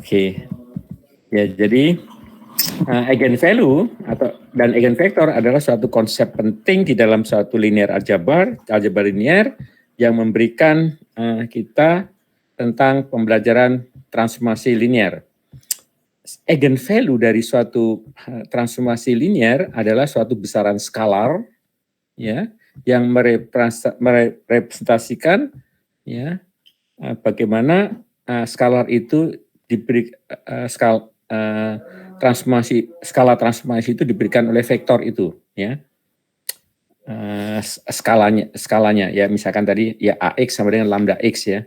Oke. Ya, jadi eigenvalue dan eigenvektor adalah suatu konsep penting di dalam suatu linear aljabar linear yang memberikan kita tentang pembelajaran transformasi linear. Eigenvalue dari suatu transformasi linear adalah suatu besaran skalar, ya, yang merepresentasikan, ya, bagaimana skalar itu diberi skala transformasi itu diberikan oleh vektor itu, ya, skalanya ya, misalkan tadi ya AX sama dengan lambda X, ya.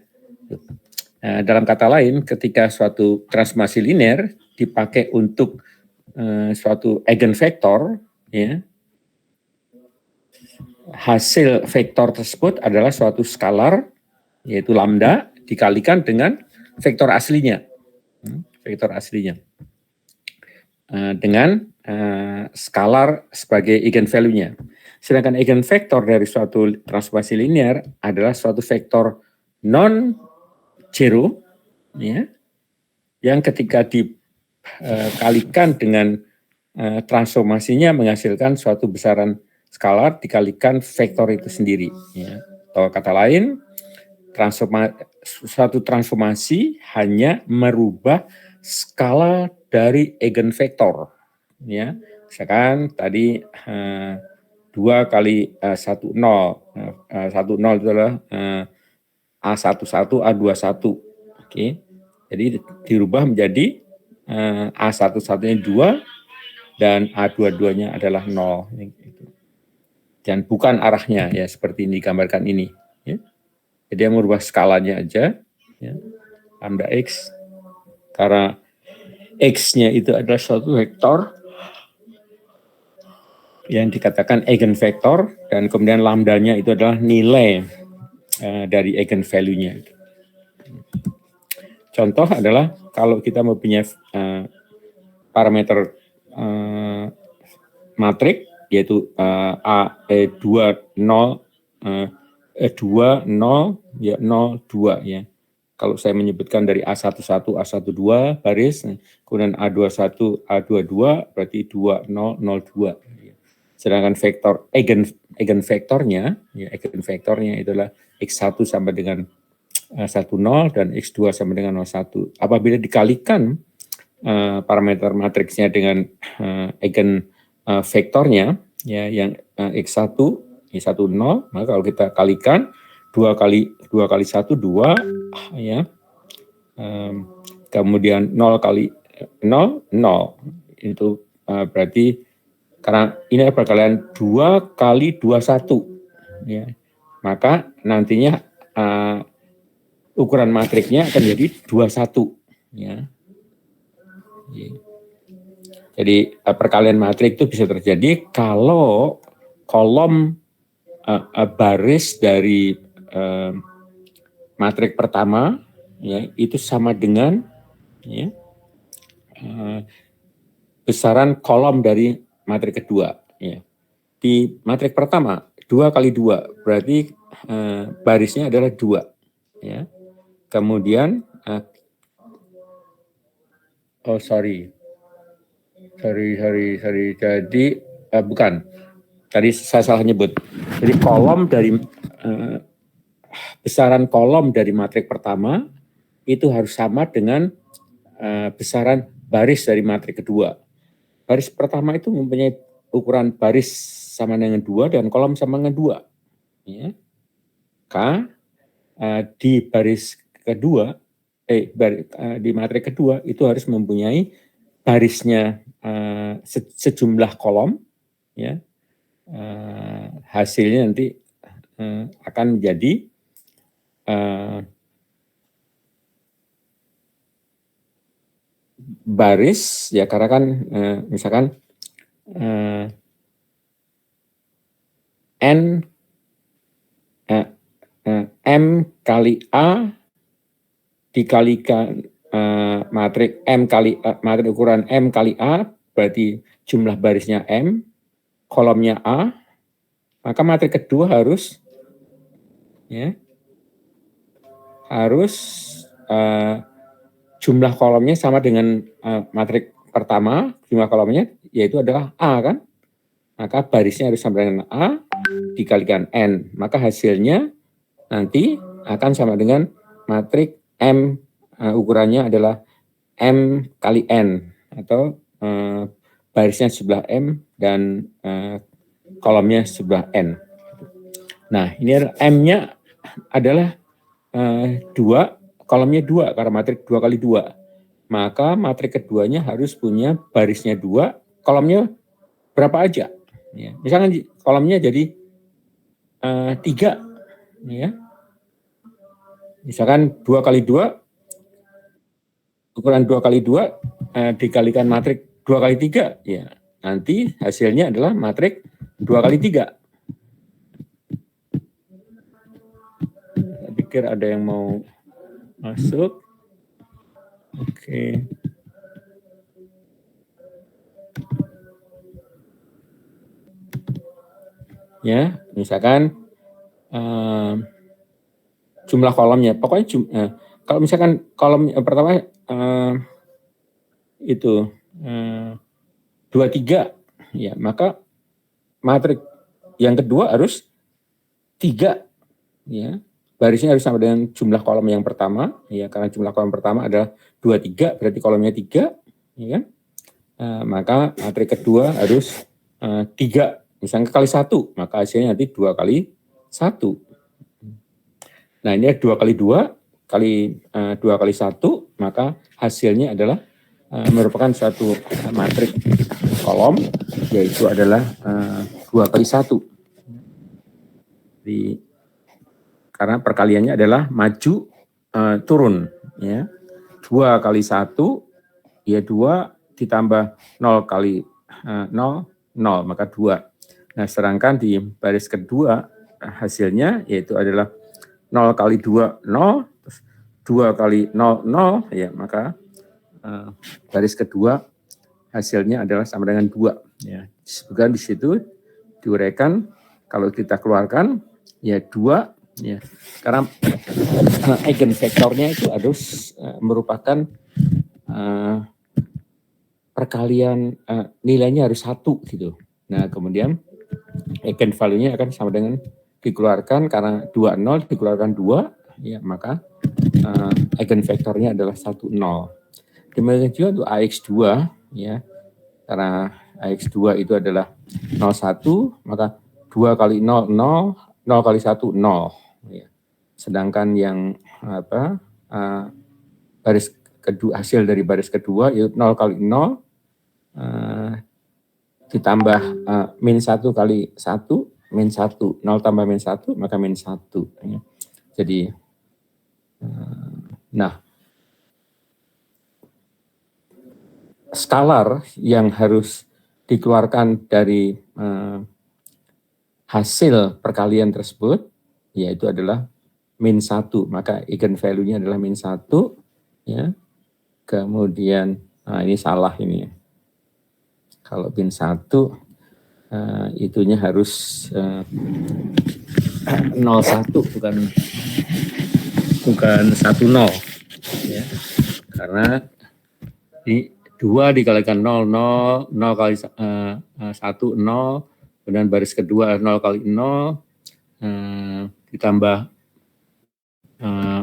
Dalam kata lain, ketika suatu transformasi linear dipakai untuk suatu eigenvektor, ya, hasil vektor tersebut adalah suatu skalar, yaitu lambda dikalikan dengan vektor aslinya, dengan skalar sebagai eigenvalue-nya. Sedangkan eigenvektor dari suatu transformasi linear adalah suatu vektor non-zero, ya, yang ketika dikalikan dengan transformasinya menghasilkan suatu besaran skalar dikalikan vektor itu sendiri, ya. Atau kata lain, suatu transformasi hanya merubah skala dari eigenvektor, ya. Misalkan tadi 2 kali 1, 0. 1, 0 itu adalah A11, A21. Oke. Jadi dirubah menjadi A11-nya 2 dan A22-nya adalah 0. Dan bukan arahnya, ya, seperti ini digambarkan ini, ya. Jadi yang merubah skalanya aja, ya, lambda X, karena X-nya itu adalah suatu vektor yang dikatakan eigenvektor, dan kemudian lambdanya itu adalah nilai dari eigenvalue-nya. Contoh adalah kalau kita mempunyai parameter matrik, yaitu A2, 0, 2, 0, ya, 0, 2, ya. Kalau saya menyebutkan dari A11, A12 baris, kemudian A21, A22, berarti 2, 0, 0, 2. Sedangkan vektor eigenvektornya, ya, eigenvektornya adalah X1 sama dengan 10 dan X2 sama dengan 01. Apabila dikalikan parameter matriksnya dengan eigenvektornya, ya, yang X1, Y1, 0, maka kalau kita kalikan 2 kali 1, 2, ya. Kemudian 0 kali 0, 0. Itu berarti karena ini perkalian 2 kali 21, ya. Maka nantinya ukuran matriknya akan jadi 21, ya. Jadi perkalian matrik itu bisa terjadi kalau kolom baris dari matrik pertama, ya, itu sama dengan, ya, besaran kolom dari matrik kedua, ya. Di matrik pertama 2 kali 2 berarti barisnya adalah 2, ya. Kemudian jadi bukan, tadi saya salah nyebut. Jadi kolom dari besaran kolom dari matrik pertama itu harus sama dengan besaran baris dari matrik kedua. Baris pertama itu mempunyai ukuran baris sama dengan 2 dan kolom sama dengan 2. Ya. Di baris kedua, di matrik kedua itu harus mempunyai barisnya sejumlah kolom, ya. Hasilnya nanti akan menjadi baris, ya, karena kan misalkan M kali A dikalikan matrik M kali matrik ukuran M kali A, berarti jumlah barisnya M, kolomnya A, maka matrik kedua harus, ya, jumlah kolomnya sama dengan matrik pertama, jumlah kolomnya yaitu adalah A kan, maka barisnya harus sama dengan A dikalikan N, maka hasilnya nanti akan sama dengan matrik M, ukurannya adalah M kali N, atau barisnya sebelah M dan kolomnya sebelah N. Nah, ini M-nya adalah 2, kolomnya 2, karena matrik 2 kali 2. Maka matrik keduanya harus punya barisnya 2, kolomnya berapa aja. Ya, misalkan kolomnya jadi 3, ya. Misalkan 2 kali 2, ukuran 2 kali 2 dikalikan matrik 2 kali 3, ya nanti hasilnya adalah matrik 2 kali 3. Saya pikir ada yang mau masuk. Oke. Ya, misalkan jumlah kolomnya, pokoknya kalau misalkan kolom pertama itu 23, ya maka matrik yang kedua harus 3, ya. Barisnya harus sama dengan jumlah kolom yang pertama, ya, karena jumlah kolom pertama adalah 23, berarti kolomnya 3, ya kan? Maka matrik kedua harus 3, misalnya kali 1, maka hasilnya nanti 2 kali 1. Nah, ini 2 kali 2 kali 2 kali 1, maka hasilnya adalah merupakan suatu matrik kolom, yaitu adalah 2 kali 1. Karena perkaliannya adalah maju turun, ya. 2 kali 1 ya 2 ditambah 0 kali 0, 0, maka 2. Nah, sedangkan di baris kedua hasilnya yaitu adalah 0 kali 2, 0, terus 2 kali 0, 0, ya maka baris kedua hasilnya adalah sama dengan 2. Ya. Disebutkan di situ, diuraikan, kalau kita keluarkan, ya 2, ya. Karena eigenvektornya itu harus merupakan perkalian, nilainya harus 1 gitu. Nah, kemudian eigenvalue-nya akan sama dengan dikeluarkan, karena 2, 0 dikeluarkan 2, ya maka eigenvektornya adalah 1, 0. Demikian juga untuk AX2, ya, karena AX2 itu adalah 01, maka 2 kali 0, 0, 0 kali 1, 0. Ya. Sedangkan yang baris kedua, hasil dari baris kedua yaitu 0 kali 0 ditambah min 1 kali 1, min 1, 0 tambah min 1, maka min 1. Ya. Jadi, nah, skalar yang harus dikeluarkan dari hasil perkalian tersebut, yaitu adalah min 1, maka eigenvalue-nya adalah min 1, ya. Kemudian, ini salah ini. Kalau min 1, itunya harus 01, bukan 10, ya. Karena di 2 dikalikan 0, 0, 0 kali 1, 0, kemudian baris kedua 0 kali 0, ditambah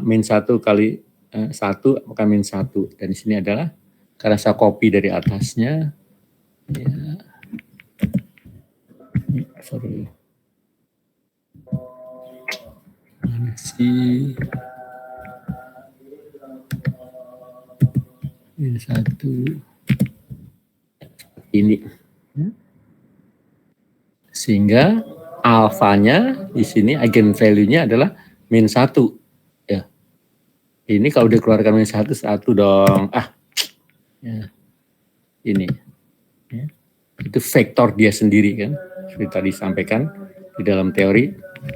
min 1 kali 1, maka min 1. Dan di sini adalah, karena saya copy dari atasnya, ya. Sorry. Mana sih? Min 1. Ini. Sehingga alfanya di sini eigenvalue-nya adalah min 1. Ya. Ini kalau dikeluarkan min 1, 1 dong. Ya. Ini. Ya. Itu vektor dia sendiri kan. Seperti tadi disampaikan di dalam teori. Ya.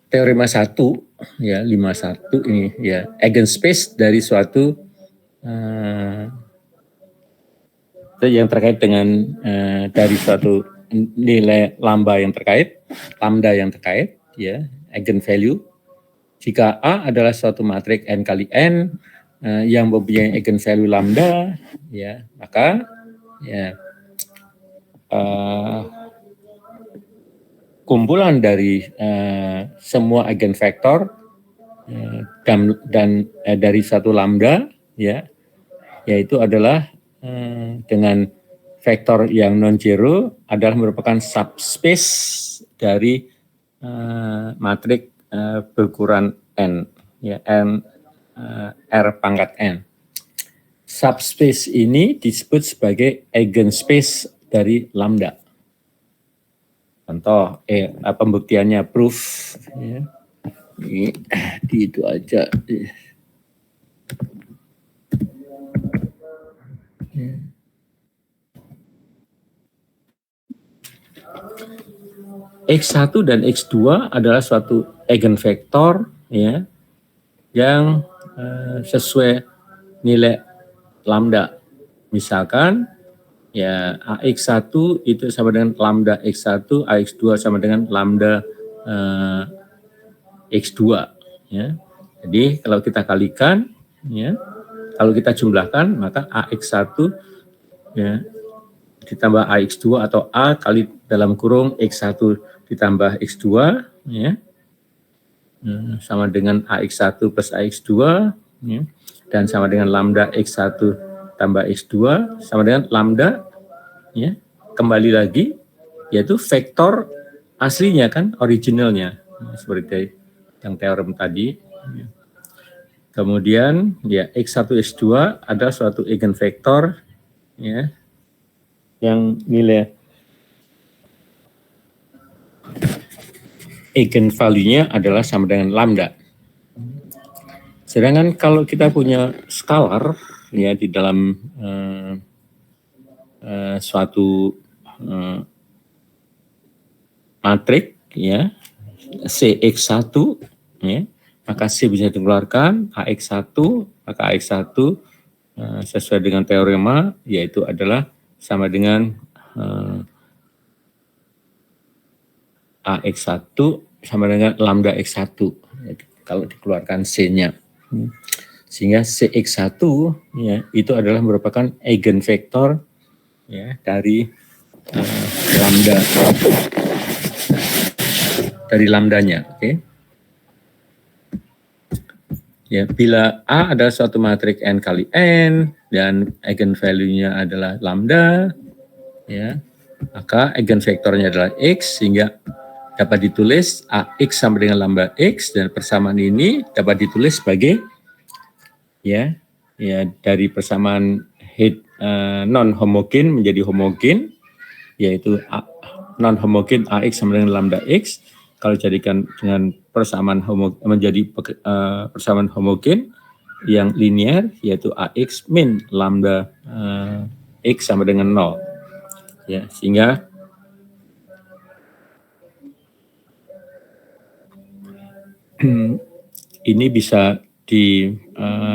Teorema 1, ya 51 ini ya, eigenspace dari suatu yang terkait dengan dari suatu nilai lambda yang terkait, ya, eigenvalue. jika A adalah suatu matriks n kali n yang mempunyai eigenvalue lambda, ya, maka ya kumpulan dari semua eigenvektor dan dari satu lambda, ya, yaitu adalah dengan vektor yang non-zero adalah merupakan subspace dari matriks berukuran n, ya, n r pangkat n. Subspace ini disebut sebagai eigenspace dari lambda. Contoh, pembuktiannya proof, ya. Ini di itu aja. X1 dan X2 adalah suatu eigenvektor, ya, yang sesuai nilai lambda. Misalkan ya AX1 itu sama dengan lambda X1, AX2 sama dengan lambda X2, ya. Jadi kalau kita kalikan, ya, kalau kita jumlahkan maka AX1, ya, ditambah AX2 atau A kali dalam kurung X1 ditambah X2, ya, sama dengan AX1 plus AX2, ya, dan sama dengan lambda X1 tambah X2 sama dengan lambda, ya, kembali lagi yaitu vektor aslinya kan, originalnya, seperti yang teorem tadi. Kemudian ya X1 X2 ada suatu eigenvektor, ya, yang nilai eigenvalue-nya adalah sama dengan lambda. Sedangkan kalau kita punya skalar, ya, di dalam suatu matriks, ya, CX1, ya, maka C bisa dikeluarkan, AX1, maka AX1 sesuai dengan teorema yaitu adalah sama dengan AX1 sama dengan lambda X1 kalau dikeluarkan C-nya. Sehingga CX1, ya, itu adalah merupakan eigenvektor, ya, dari lambda, dari lambdanya, oke. Ya, bila A adalah suatu matriks n kali n dan eigenvalue-nya adalah lambda, ya, maka eigenvektornya adalah X, sehingga dapat ditulis AX sama dengan lambda X, dan persamaan ini dapat ditulis sebagai, ya, dari persamaan non homogen menjadi homogen, yaitu non homogen AX sama dengan lambda X. Kalau jadikan dengan persamaan menjadi persamaan homogen yang linear, yaitu AX min lambda X sama dengan 0. Ya, sehingga ini bisa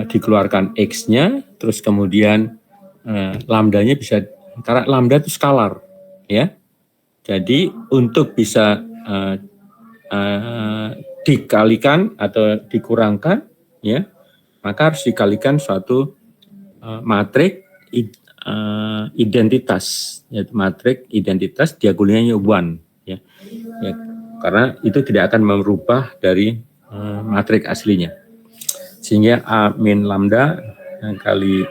dikeluarkan X-nya, terus kemudian lambdanya bisa, karena lambda itu skalar, ya. Jadi untuk bisa dikalikan atau dikurangkan, ya, maka harus dikalikan suatu matriks identitas, yaitu matriks identitas diagonalnya 1, ya. Ya, karena itu tidak akan merubah dari matriks aslinya. Sehingga A min lambda kali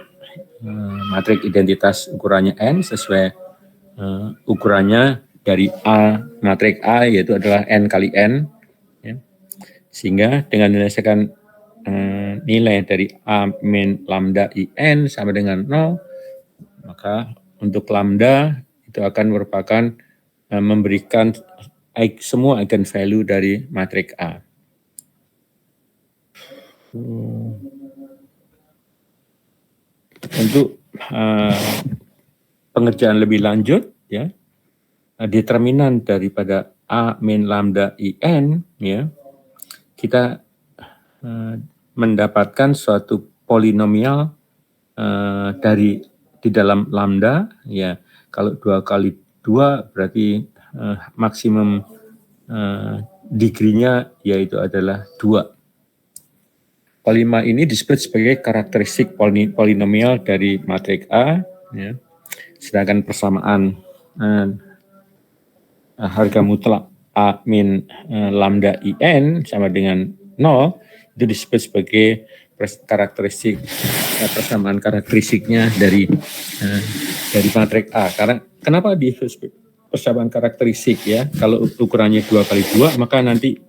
matriks identitas ukurannya n sesuai ukurannya dari A, matriks A, yaitu adalah n kali n, ya. Sehingga dengan menyelesaikan nilai dari A min lambda in sama dengan 0, maka untuk lambda itu akan merupakan memberikan semua eigenvalue dari matriks A. Untuk pengerjaan lebih lanjut, ya, determinan daripada A min lambda in, ya, kita mendapatkan suatu polinomial dari di dalam lambda, ya. Kalau 2 kali 2 berarti maksimum degree-nya yaitu adalah 2. Polima ini disebut sebagai karakteristik polinomial dari matriks A, ya. Sedangkan persamaan harga mutlak A min lambda IN sama dengan 0, itu disebut sebagai karakteristik persamaan karakteristiknya dari matriks A. Karena kenapa disebut persamaan karakteristik ya? Kalau ukurannya 2x2, maka nanti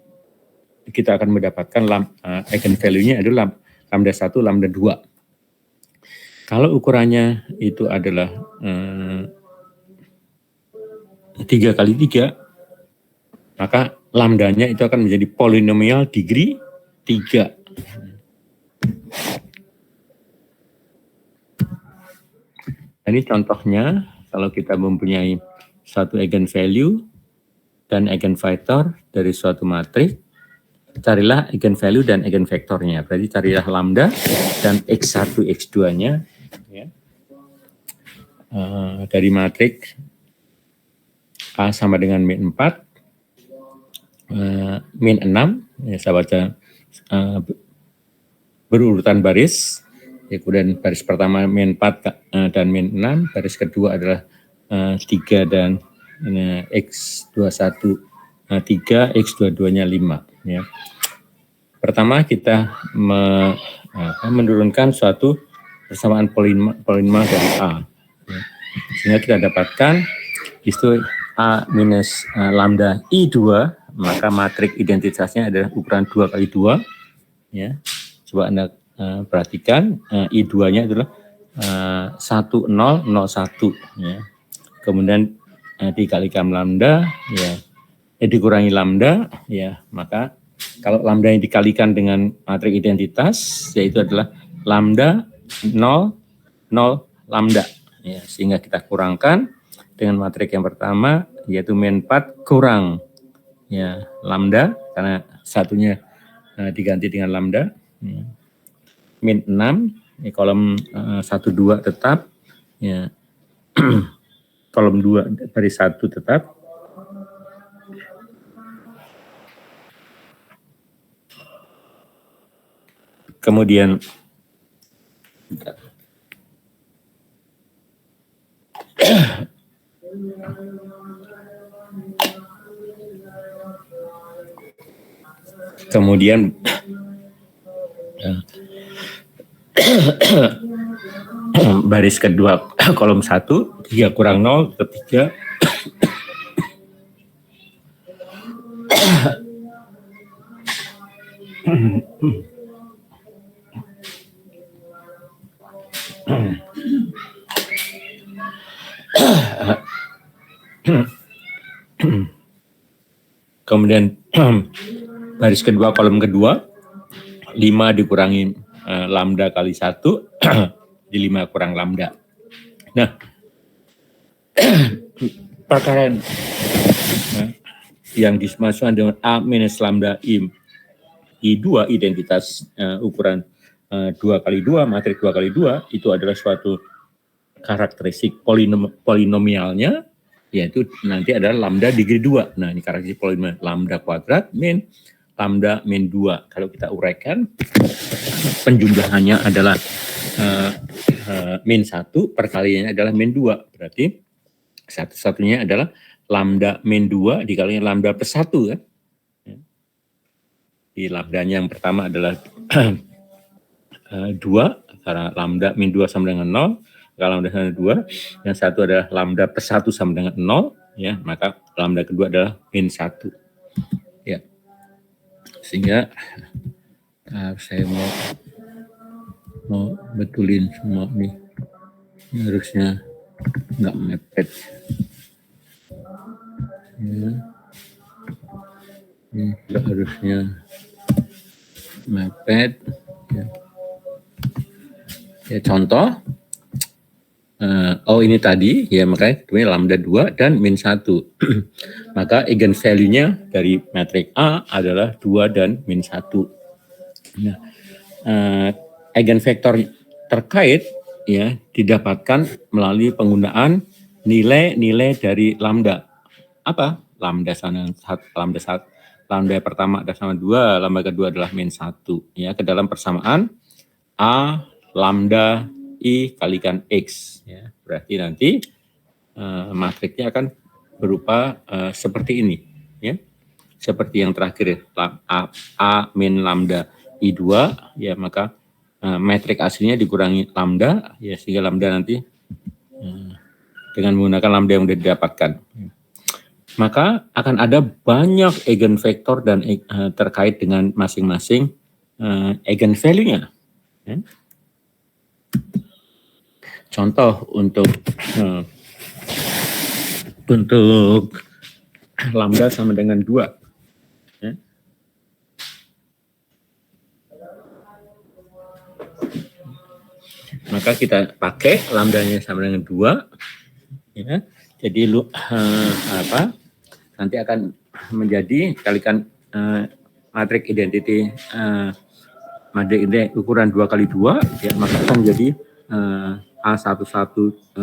kita akan mendapatkan eigenvalue-nya adalah lambda 1, lambda 2. Kalau ukurannya itu adalah 3x3, maka lambdanya itu akan menjadi polinomial degree 3. Ini contohnya, kalau kita mempunyai suatu eigenvalue dan eigenvector dari suatu matriks, carilah eigenvalue dan eigenvektornya. Berarti carilah lambda dan x1, x2-nya ya. Dari matriks A sama dengan min 4, min 6, ya, saya baca berurutan baris, ya, kemudian baris pertama min 4 dan min 6, baris kedua adalah 3 dan x21 3, x22-nya 5. Ya. Pertama kita menurunkan suatu persamaan polinomial dari A. Ya. Sehingga kita dapatkan itu A minus lambda I2, maka matriks identitasnya adalah ukuran 2x2. Ya. Coba Anda perhatikan, I2-nya adalah 1, 0, 0, 1. Ya. Kemudian dikalikan lambda, ya, dikurangi lambda, ya, maka kalau lambda yang dikalikan dengan matriks identitas, yaitu adalah lambda 0, 0, lambda. Ya, sehingga kita kurangkan dengan matriks yang pertama, yaitu min 4 kurang ya lambda, karena satunya diganti dengan lambda. Ya. Min 6, ya, kolom 1, 2 tetap, ya. Kolom 2 baris 1 tetap. Kemudian baris kedua kolom 1, 3 kurang 0, ketiga. Kemudian baris kedua kolom kedua, 5 dikurangi lambda kali 1, di 5 kurang lambda. Nah, perkara yang dimasukkan dengan A minus lambda I2, identitas ukuran 2x2, matriks 2x2, itu adalah suatu karakteristik polinomialnya, yaitu nanti adalah lambda degree 2. Nah, ini karakteristik polinomial lambda kuadrat min lambda min 2. Kalau kita uraikan, penjumlahannya adalah min 1, perkaliannya adalah min 2. Berarti satu-satunya adalah lambda min 2 dikalikan lambda plus 1 kan. Di lambdanya yang pertama adalah 2, karena lambda min 2 sama dengan 0, kalau lambda sama 2, yang satu adalah lambda plus 1 sama dengan 0, ya, maka lambda kedua adalah min 1. Ya. Sehingga saya mau betulin semua nih. Ini harusnya nggak mepet. Ya. Ini harusnya mepet. Ya. Ya, contoh, ini tadi, ya, makanya lambda 2 dan min 1. Maka eigenvalue-nya dari matriks A adalah 2 dan min 1. Nah, eigenvektor terkait ya didapatkan melalui penggunaan nilai-nilai dari lambda. Apa? Lambda lambda pertama adalah sama 2, lambda kedua adalah min 1. Ya, ke dalam persamaan A lambda I kalikan X. Ya, berarti nanti matriksnya akan berupa seperti ini. Ya, seperti yang terakhir, A min lambda I2, ya maka metrik aslinya dikurangi lambda, ya sehingga lambda nanti dengan menggunakan lambda yang sudah didapatkan. Maka akan ada banyak eigenvektor dan terkait dengan masing-masing eigenvalue-nya. Ya. Contoh untuk lambda sama dengan 2. Ya. Maka kita pakai lambdanya sama dengan 2. Ya. Jadi nanti akan menjadi kalikan matrik identity matrik identity ukuran 2 kali 2, ya, maka akan menjadi A112,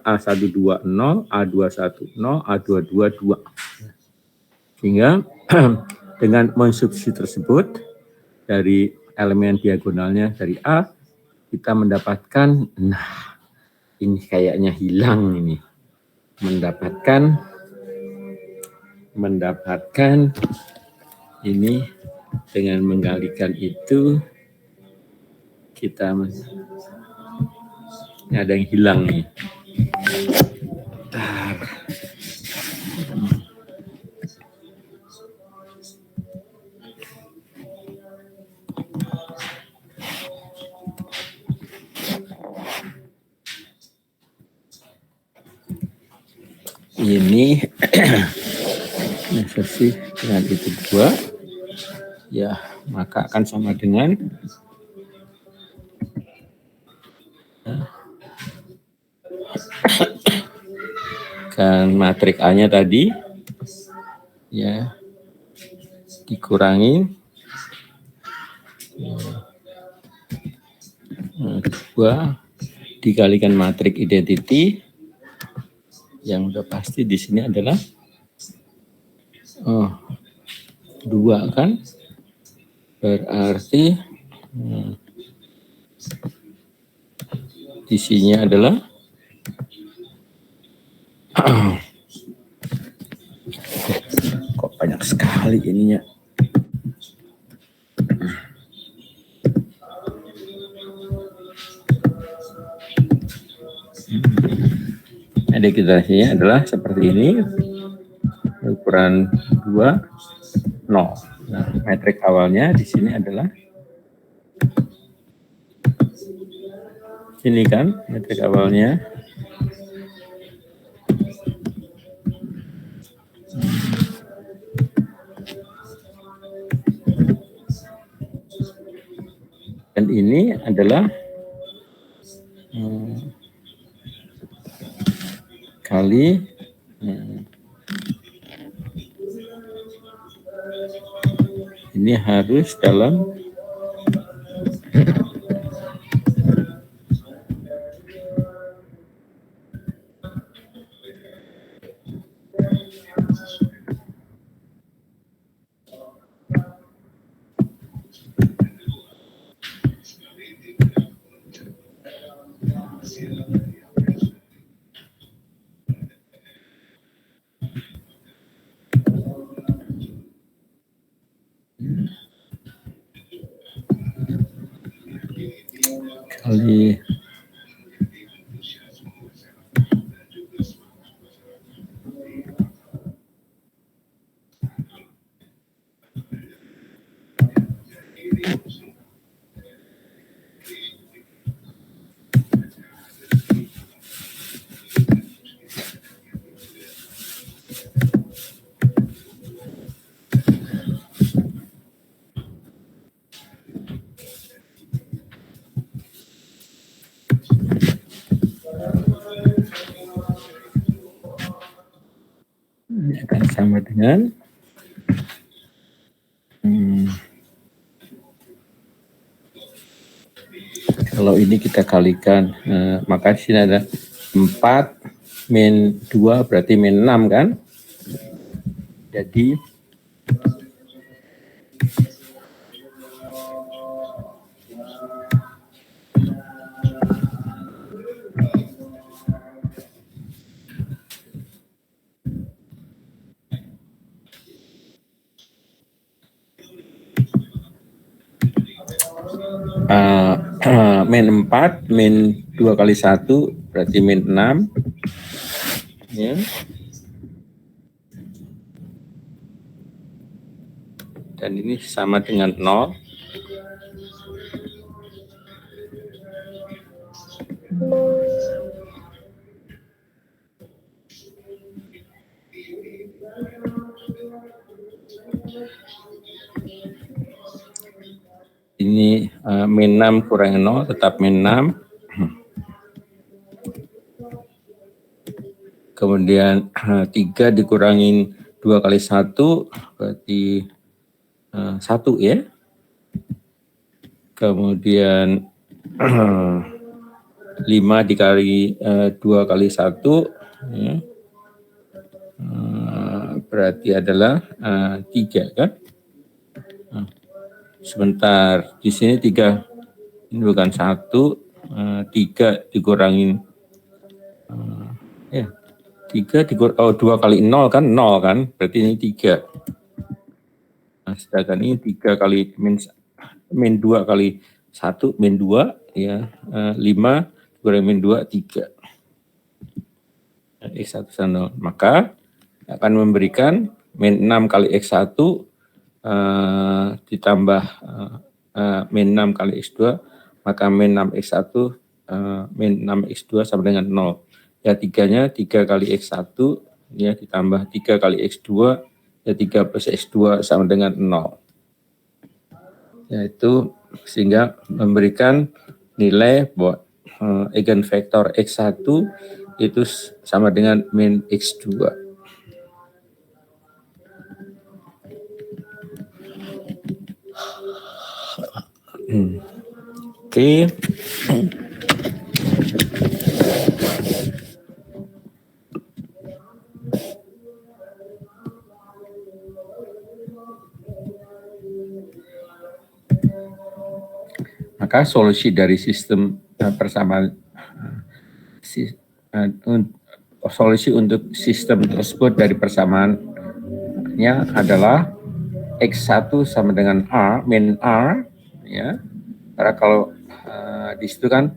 A120, A210, A222. Sehingga dengan mensubstitusi tersebut dari elemen diagonalnya dari A, kita mendapatkan, nah ini kayaknya hilang ini, mendapatkan ini dengan menggalikan itu kita ada yang hilang nih. Ini versi dengan itu 2, ya maka akan sama dengan kan matrik A-nya tadi, ya dikurangi 2 dikalikan matrik identity yang udah pasti di sini adalah 2 kan, berarti isinya adalah kok banyak sekali ininya. Deklarasinya adalah seperti ini, ukuran 2, 0. Nah, metrik awalnya di sini adalah ini kan, metrik awalnya. Dan ini adalah kali ini harus dalam kali akan sama dengan kalau ini kita kalikan, maka di sini ada 4 min 2 berarti min 6 kan. Jadi min 4, min 2 kali 1 berarti min 6. Ya. Dan ini sama dengan 0. Ini min 6 kurang 0 tetap min 6. Kemudian 3 dikurangin 2 kali 1 berarti 1 ya. Kemudian 5 dikali 2 kali 1 ya. Berarti adalah 3 kan. Sebentar, di sini 3, ini bukan 1, 3 dikurangin, 2 kali 0 kan, 0 kan, berarti ini 3. Nah, sedangkan ini 3 kali min 2 kali 1, min 2, ya, 5 dikurangin min 2, 3. X1 sama 0, maka akan memberikan min 6 kali X1 ditambah min 6 kali X2, maka min 6 X1 min 6 X2 sama dengan 0. Ya 3-nya 3 kali X1 ya ditambah 3 kali X2 ya 3 plus X2 sama dengan 0. Yaitu sehingga memberikan nilai bahwa eigenvektor X1 itu sama dengan min X2. Oke. Maka solusi dari sistem persamaan solusi untuk sistem tersebut dari persamaannya adalah X1 sama dengan R, min R, ya. Karena kalau di situ kan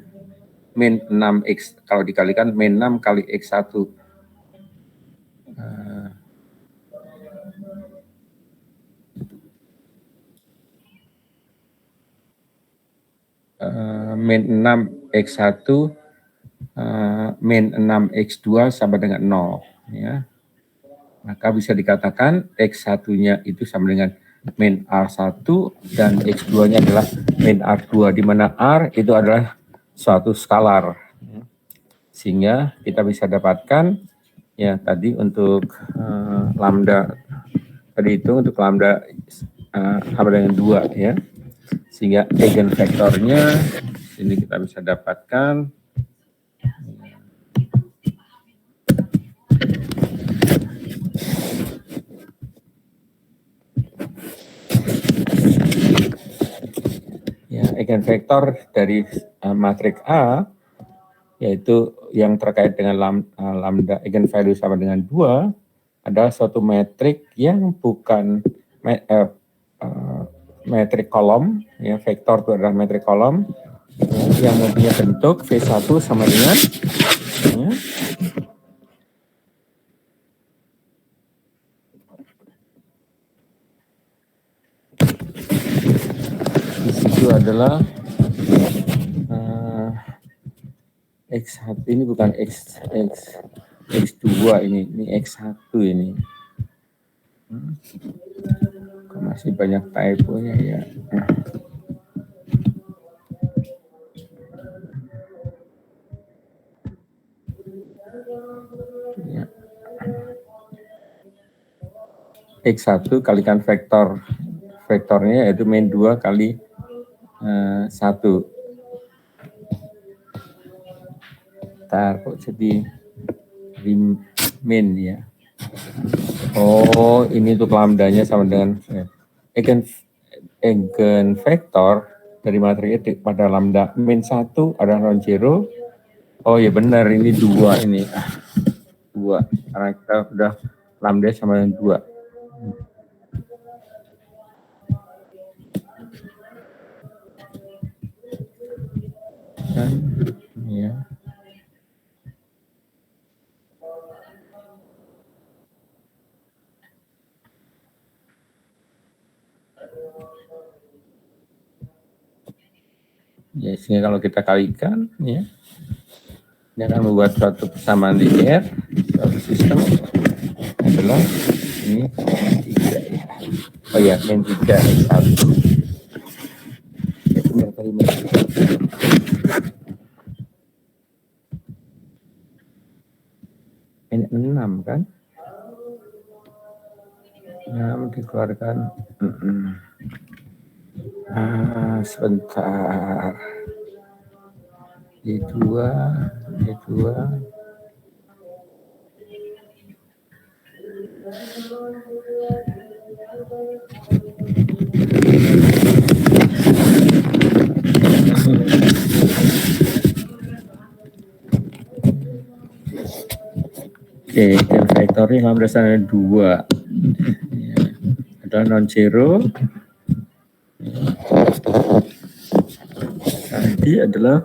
min 6X, kalau dikalikan min 6 kali X1. Min 6X1 min 6X2 sama dengan 0, ya. Maka bisa dikatakan X1-nya itu sama dengan min R1 dan X2-nya adalah min R2, di mana R itu adalah suatu skalar. Sehingga kita bisa dapatkan ya tadi untuk lambda tadi itu untuk lambda sama dengan 2 ya. Sehingga eigenvektornya ini kita bisa dapatkan ya, eigenvektor dari matriks A yaitu yang terkait dengan lambda eigenvalue sama dengan 2 adalah suatu metrik yang bukan metrik kolom, ya, vektor itu adalah metrik kolom yang mempunyai bentuk V1 sama dengan ya, di situ adalah X1 ini bukan X2 ini X1 ini. Masih banyak typo-nya ya. Ya. X1 kalikan vektornya yaitu min 2 kali 1. Ntar kok jadi min ya. Oh, ini untuk lambdanya sama dengan eigenvektor dari materi pada lambda min 1 adalah non-zero. Oh ya benar, ini 2 ini. 2, karena kita sudah lambda sama dengan 2. kan, ya. Ya, sehingga kalau kita kalikan, ya, ini akan membuat suatu persamaan linear, suatu sistem adalah ini 3 ya. Oh ya, min 3 X1. Itu berapa ini? Min 6 kan? 6 dikeluarkan. Sebentar. D2. Oke, dan vektornya lambda standar 2 adalah non-zero. Tadi adalah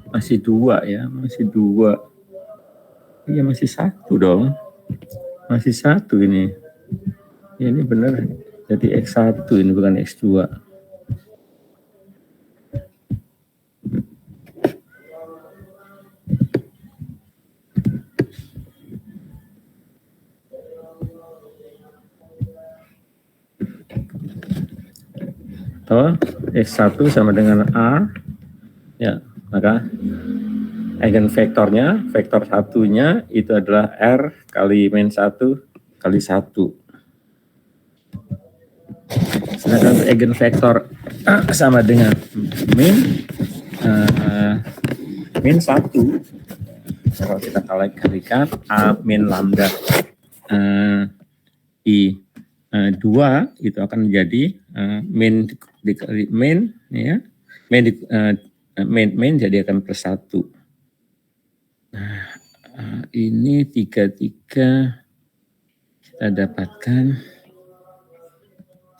masih 2 ya, masih 2. Iya, masih 1 dong. Masih 1 ini. Ya, ini benar. Jadi X1 ini bukan X2. Toh, X1 sama dengan A. Ya, maka eigenvektornya, vektor satunya itu adalah R kali min 1 kali 1. Sedangkan eigenvektor sama dengan min 1. Kalau kita kalikan A min lambda I 2 itu akan menjadi min dikali min, ya, min jadi akan plus 1. Nah, ini 3 kita dapatkan.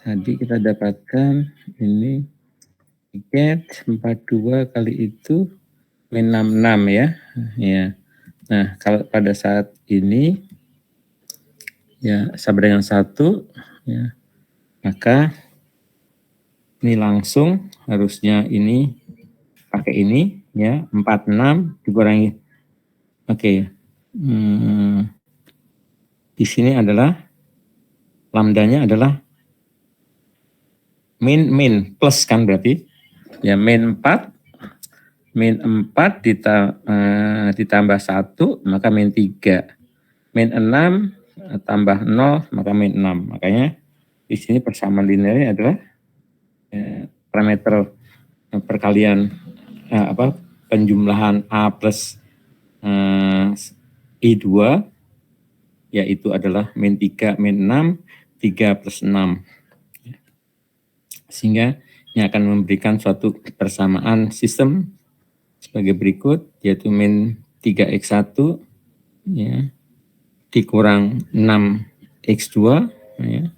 Tadi kita dapatkan ini 42 kali itu min 66 ya. Ya. Nah, kalau pada saat ini ya sama dengan 1 ya, maka ini langsung harusnya ini pakai ini ya, 46 dikurangi. Oke. Di sini adalah lambdanya adalah min plus kan berarti ya, min 4 ditambah 1 maka min 3, min 6 tambah 0 maka min 6. Makanya di sini persamaan linearnya adalah parameter perkalian penjumlahan A plus I2 yaitu adalah min 3 min 6 3 plus 6. Sehingga ini akan memberikan suatu persamaan sistem sebagai berikut, yaitu min 3x1 ya, dikurang 6x2 ya.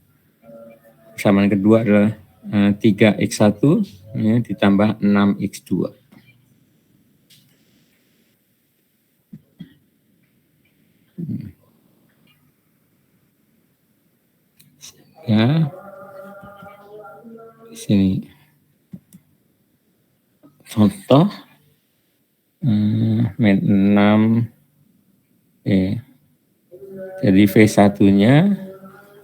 Persamaan kedua adalah 3x1 ya, ditambah 6x2. Ya, di sini contoh min 6 jadi V1-nya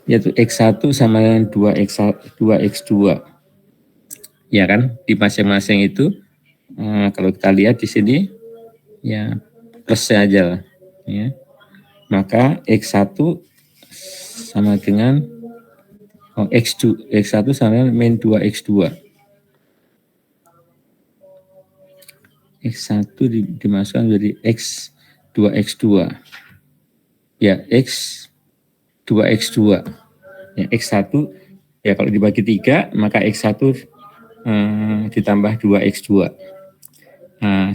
yaitu X1 sama dengan 2X2 ya kan, di masing-masing itu kalau kita lihat di sini ya plusnya aja lah, ya. Maka X1 sama dengan X1 sama dengan min 2X2. X1 dimasukkan menjadi X2X2. Ya, X2X2. Ya, X1 ya kalau dibagi 3 maka X1 ditambah 2X2.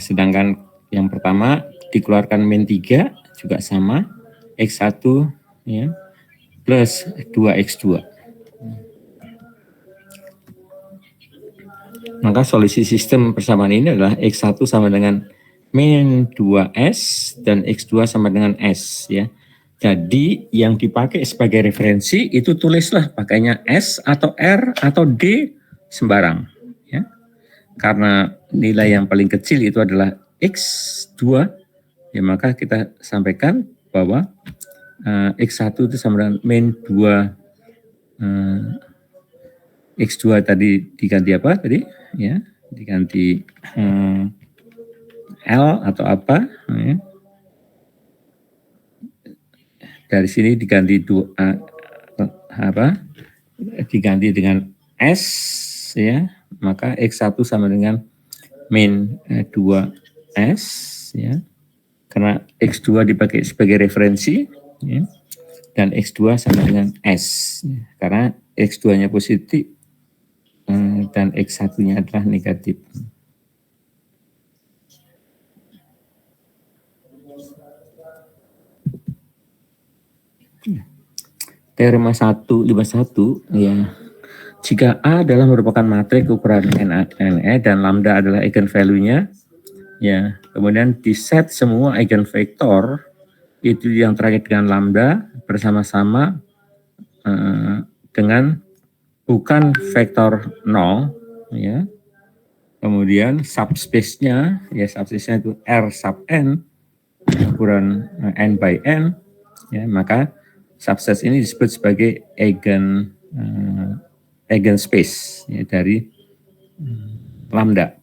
Sedangkan yang pertama dikeluarkan min 3 juga sama X1 ya plus 2X2. Maka solusi sistem persamaan ini adalah X1 sama dengan min 2S dan X2 sama dengan S ya. Jadi yang dipakai sebagai referensi itu tulislah pakainya S atau R atau D sembarang ya. Karena nilai yang paling kecil itu adalah X2 ya, maka kita sampaikan bahwa X1 itu sama dengan min 2 X2 tadi diganti apa tadi ya, diganti L atau apa ya. Dari sini diganti diganti dengan S ya, maka X1 sama dengan min 2S ya, karena X2 dipakai sebagai referensi ya, dan X2 sama dengan S ya, karena X2-nya positif dan X1-nya adalah negatif. Teorema 151 ya. Jika A adalah merupakan matriks ukuran NE dan lambda adalah eigenvalue-nya ya, kemudian di set semua eigenvektor itu yang terakhir dengan lambda bersama-sama dengan bukan vektor 0 ya. Kemudian subspace-nya ya, subspace-nya itu R sub n ukuran n by n ya, maka subset ini disebut sebagai eigenspace ya, dari lambda.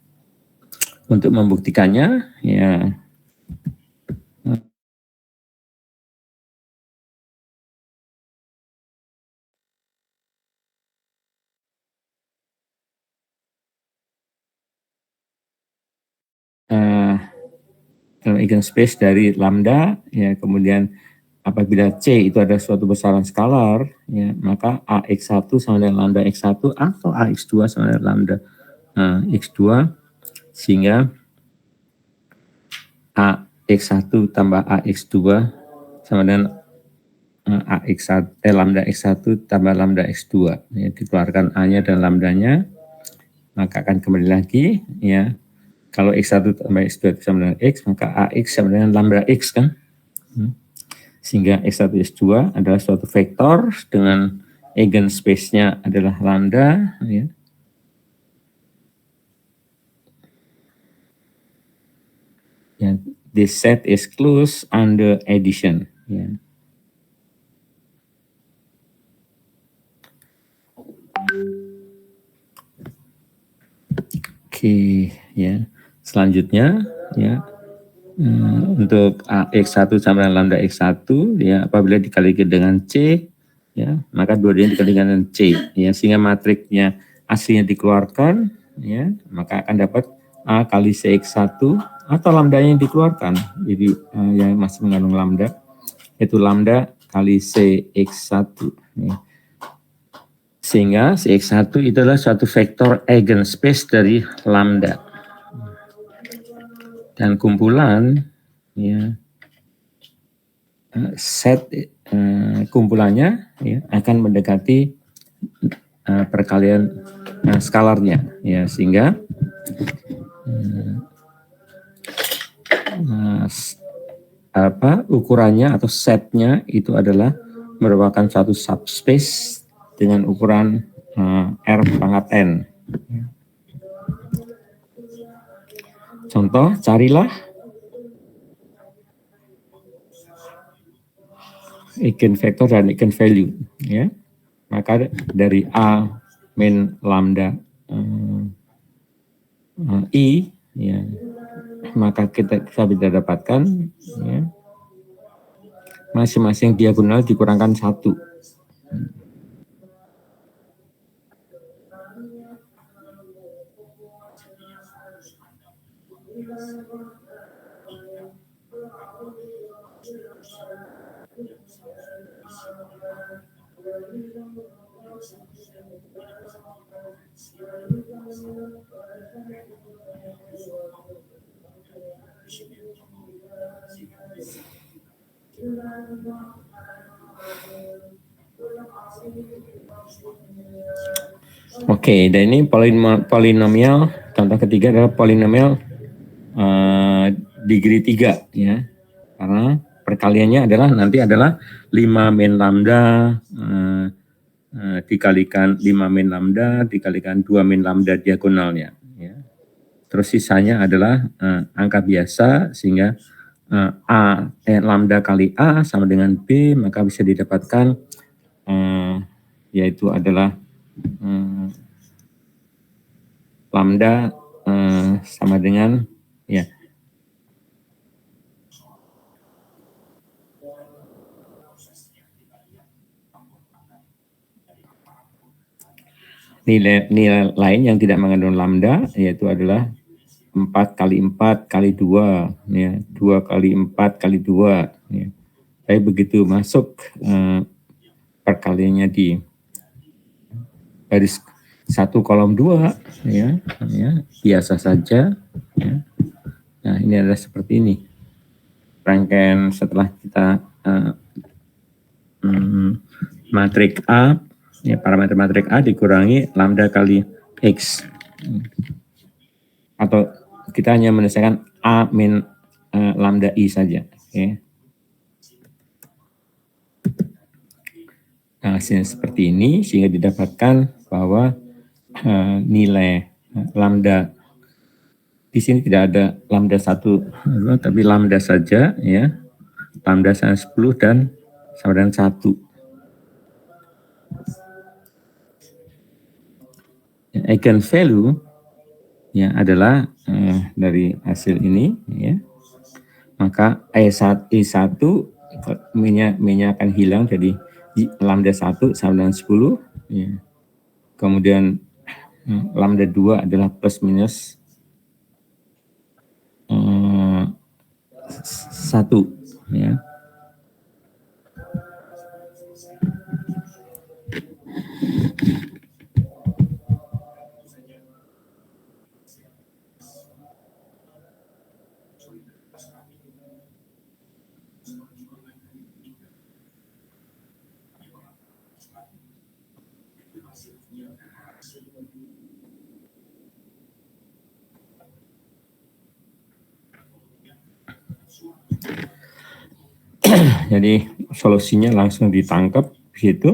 Untuk membuktikannya ya dalam eigenspace dari lambda ya, kemudian apabila C itu ada suatu besaran skalar ya, maka AX1 sama dengan lambda X1 atau AX2 sama dengan lambda X2, sehingga AX1 tambah AX2 sama dengan lambda X1 tambah lambda X2 ya, dikeluarkan A-nya dan lambdanya, maka akan kembali lagi ya, kalau X1 tambah X2 sama dengan X, maka AX sama dengan lambda X kan. Sehingga X1 X2 adalah suatu vektor dengan eigenspace-nya adalah lambda ya. Ya, this set is closed under addition ya. Oke ya. Selanjutnya ya, untuk X1 sama dengan lambda X1 ya, apabila dikalikan dengan C ya, maka dua-duanya dikalikan dengan C ya, sehingga matriksnya aslinya dikeluarkan ya, maka akan dapat A kali CX1 atau lambdanya yang dikeluarkan, jadi yang masih mengandung lambda, yaitu lambda kali CX1 ya. Sehingga CX1 itu adalah suatu vektor eigenspace dari lambda. Dan kumpulan ya, set kumpulannya ya, akan mendekati perkalian skalarnya ya, sehingga ukurannya atau setnya itu adalah merupakan satu subspace dengan ukuran R pangkat n. Contoh, carilah eigenvektor dan eigenvalue ya. Maka dari A min lambda I ya, maka kita bisa dapatkan ya, masing-masing diagonal dikurangkan 1. Oke, dan ini polinomial, contoh ketiga adalah polinomial degree 3 ya. Karena perkaliannya adalah nanti adalah 5 min lambda dikalikan 5 min lambda dikalikan 2 min lambda diagonalnya ya. Terus sisanya adalah angka biasa sehingga lambda kali A sama dengan B, maka bisa didapatkan yaitu adalah lambda sama dengan ya nilai lain yang tidak mengandung lambda yaitu adalah 4 kali 4 kali 2 ya, 2 kali 4 kali 2 ya. Tapi begitu masuk perkaliannya di garis 1 kolom 2 ya, biasa saja ya. Nah, ini adalah seperti ini. Rangkaian setelah kita matrik A ya, parameter matrik A dikurangi lambda kali X. Atau kita hanya menyelesaikan A min lambda I saja. Okay. Nah, hasilnya seperti ini sehingga didapatkan bahwa nilai lambda di sini tidak ada lambda 1 tapi lambda saja ya. Lambda sama 10 dan sama dengan 1. Eigenvalue ya adalah dari hasil ini ya. Maka E1 minyak akan hilang jadi lambda 1 sama dengan 10 ya. Kemudian lambda 2 adalah plus minus 1 ya. Jadi solusinya langsung ditangkap di situ.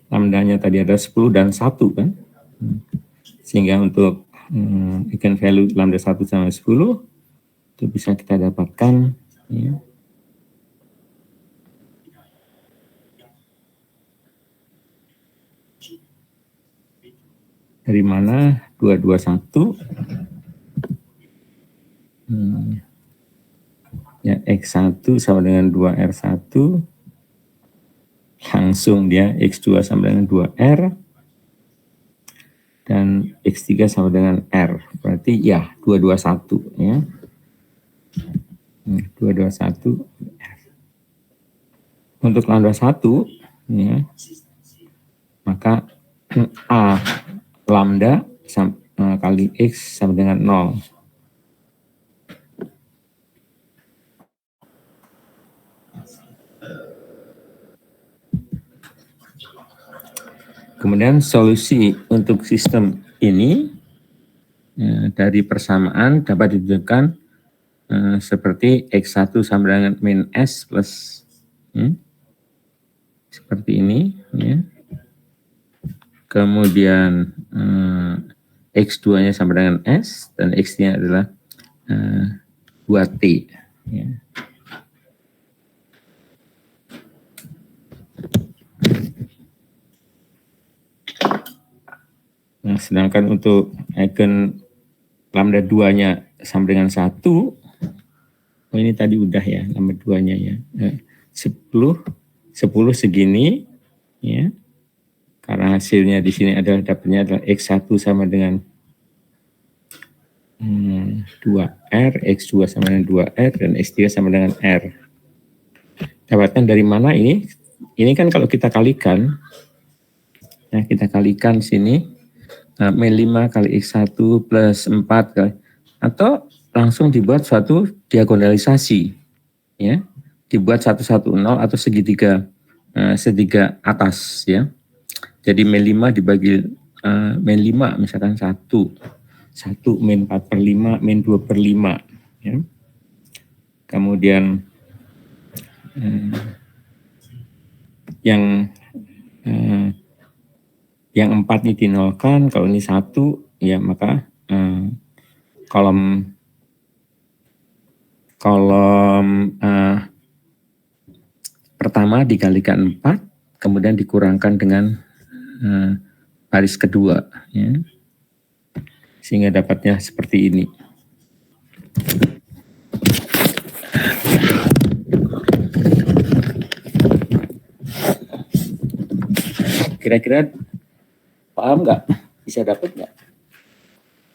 Lambdanya tadi ada 10 dan 1 kan. Sehingga untuk eigenvalue lambda 1 sama 10 itu bisa kita dapatkan ya. Dari mana? 221 ya, X1 sama dengan 2R1 langsung dia X2 sama dengan 2R dan X3 sama dengan R, berarti ya 221 ya. 221 untuk lambda 1 ya, maka A lambda kali X sama dengan 0. Kemudian solusi untuk sistem ini dari persamaan dapat ditunjukkan seperti X1 sama dengan min S plus seperti ini ya. Kemudian X2 nya sama dengan S dan X nya adalah 2T ya. Nah, sedangkan untuk eigen lambda 2-nya sama dengan 1, ini tadi udah ya, lambda 2-nya ya. 10 segini ya. Karena hasilnya di sini adalah dapatnya adalah X1 sama dengan 2R, X2 sama dengan 2R, dan X3 sama dengan R. Dapatkan dari mana ini? Ini kan kalau kita kalikan, ya kita kalikan sini, min 5 kali X1 plus 4 kali, atau langsung dibuat suatu diagonalisasi ya. dibuat 110 atau segitiga atas ya. Jadi min 5 dibagi min 5 misalkan 1 min 4/5 min 2/5 ya. Kemudian yang 4 ini dinolkan, kalau ini 1 ya maka kolom pertama dikalikan 4, kemudian dikurangkan dengan baris kedua ya. Sehingga dapatnya seperti ini. Kira-kira paham nggak? Bisa dapat nggak?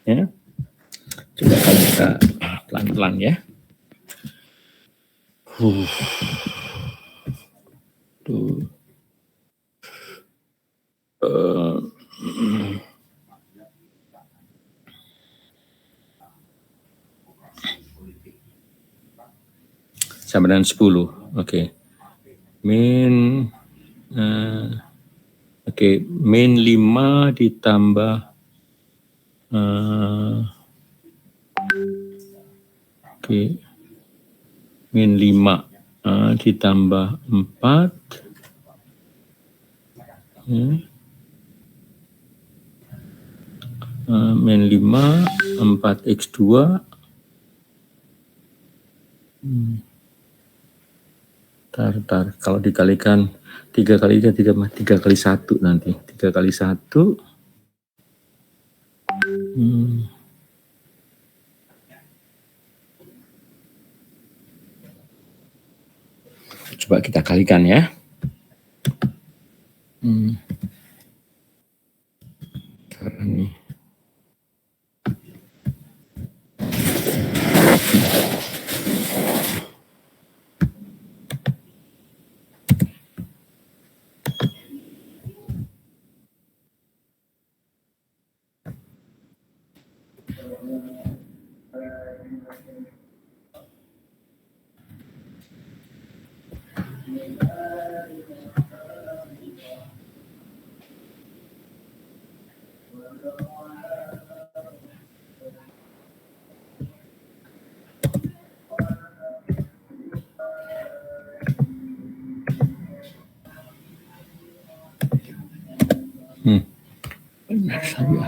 Ya. Coba kita pelan-pelan ya. Tuh. Sama dengan 10. Oke. Min 5 ditambah min 5 ditambah 4 min 5 4x2 kalau dikalikan 3 kali 1 nanti 3 kali 1 coba kita kalikan ya. Karena ini benar saja.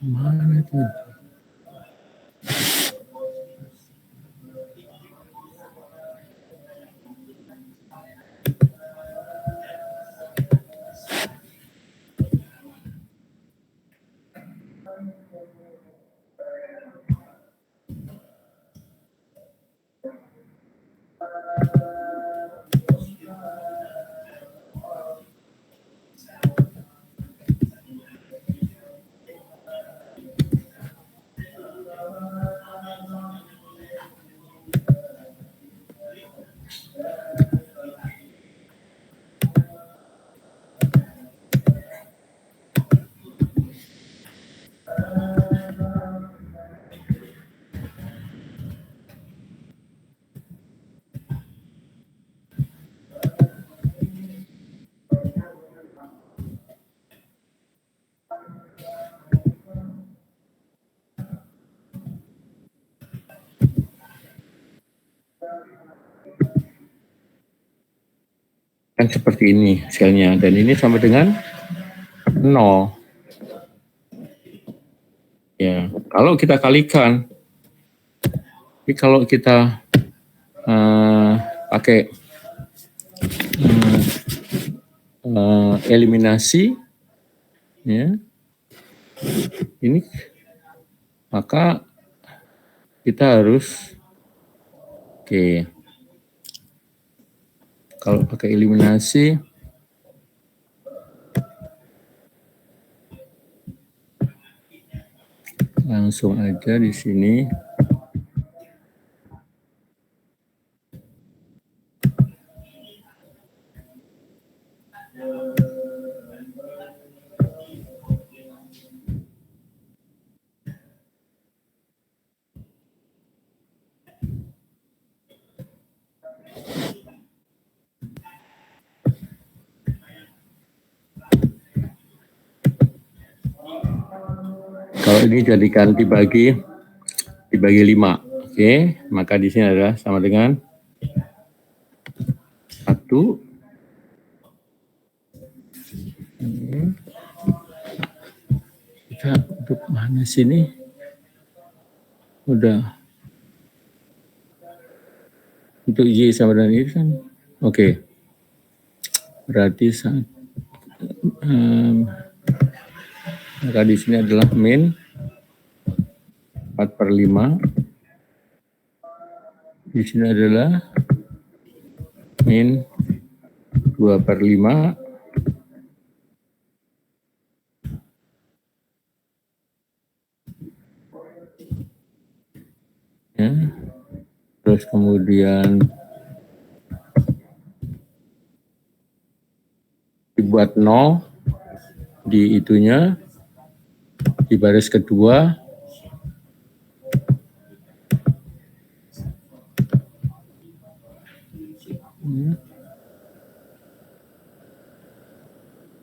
Mana itu? kan seperti ini hasilnya, dan ini sama dengan 0. Ya, kalau kita kalikan, jadi kalau kita pakai eliminasi, ya, ini maka kita harus kalau pakai eliminasi langsung aja di sini. Kalau ini jadikan dibagi 5, oke, maka di sini adalah sama dengan 1. Kita untuk mana sini? Udah. Untuk Y sama dengan ini kan, oke. Berarti maka di sini adalah min 4/5. Di sini adalah min 2/5. Ya. Terus kemudian dibuat 0 di itunya, di baris kedua.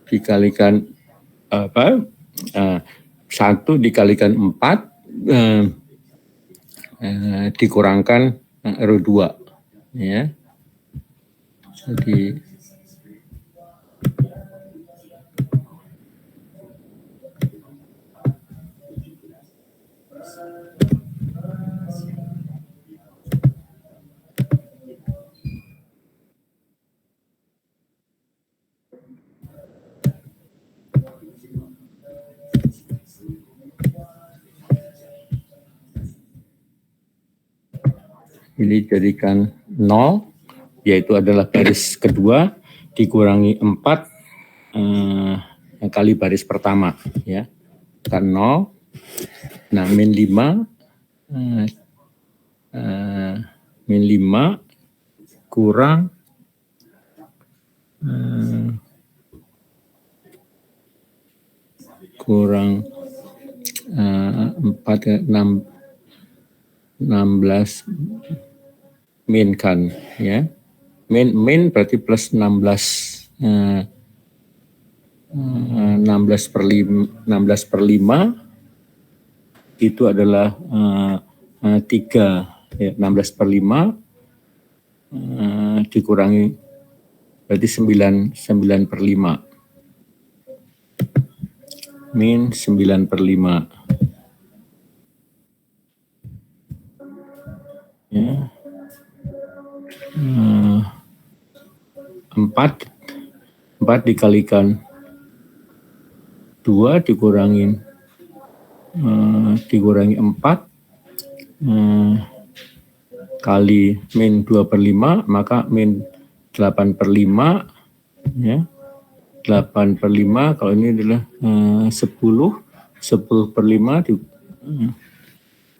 Dikalikan 1 dikalikan 4 dikurangkan R2, ya. Jadi ini jadikan 0, yaitu adalah baris kedua dikurangi 4 kali baris pertama, ya, kan 0. Nah, min 5 kurang 16 min kan, ya. Min berarti plus 16 per 5 itu adalah 3, ya, 16/5 dikurangi berarti 9/5, min 9/5, ya. 4 dikalikan 2 dikurangi 4 kali min 2/5, maka min 8/5, ya. 8/5, kalau ini adalah 10/5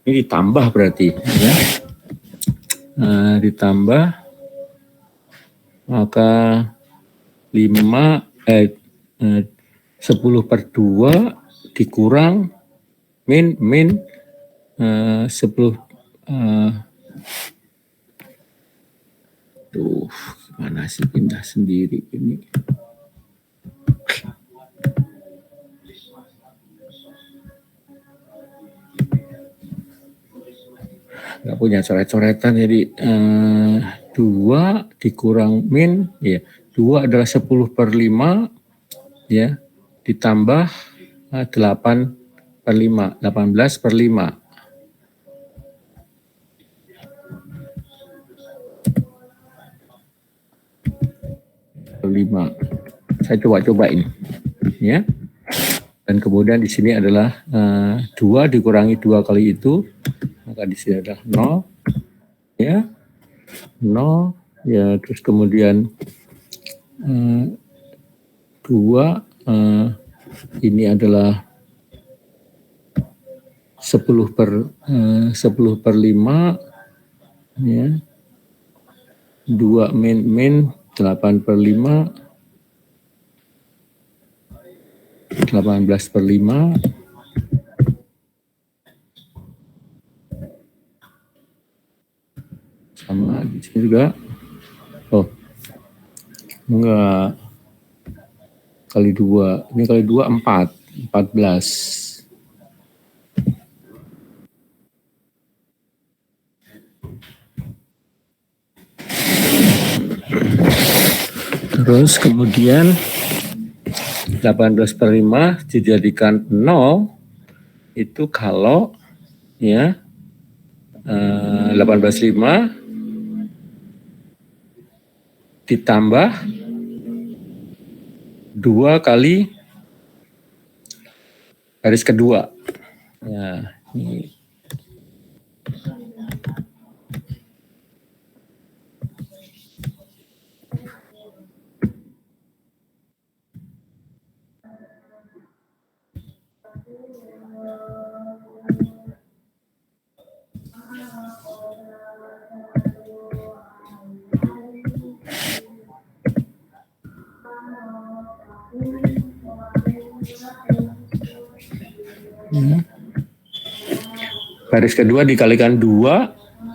ini ditambah berarti, ya. Ditambah maka 10/2 dikurang min 10. Gimana sih pindah sendiri ini? Nggak punya coret-coretan, jadi 2 dikurang min, ya, 2 adalah 10/5 ya, ditambah 8/5, 18/5. Saya coba ini ya. Dan kemudian di sini adalah 2 dikurangi 2 kali itu, maka di sini adalah 0 ya. 0 ya, terus kemudian 2 ini adalah 10/5 ya. 2 min 8/5, 18/5. Sama di sini juga. Oh, enggak. Kali 2. Ini kali 2 4. 14. Terus kemudian 18/5 dijadikan 0 itu kalau ya 18/5 ditambah 2 kali garis kedua. Ya, ini. Garis kedua dikalikan 2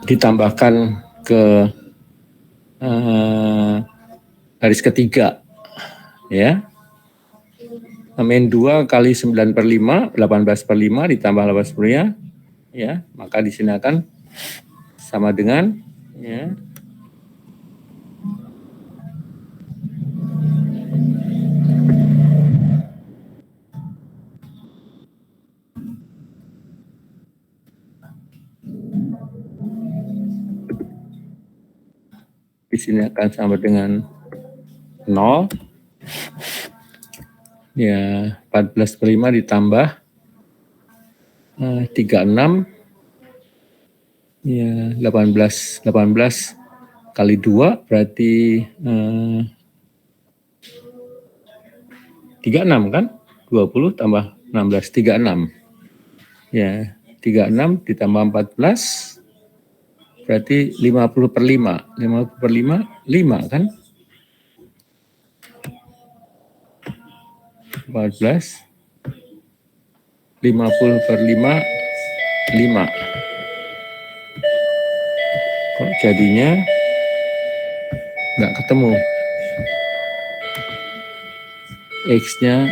ditambahkan ke garis ketiga ya. Min 2 kali 9/5, 18/5 ditambah 18/5 ya, maka di sini akan sama dengan ya, di sini akan sama dengan 0 ya, 14/5 ditambah 36 ya, 18 kali 2 berarti 36 kan, 20 tambah 16 36 ya, 36 ditambah 14 berarti 50/5. 50/5 5 kan, 14 50/5 5. Kok jadinya nggak ketemu X-nya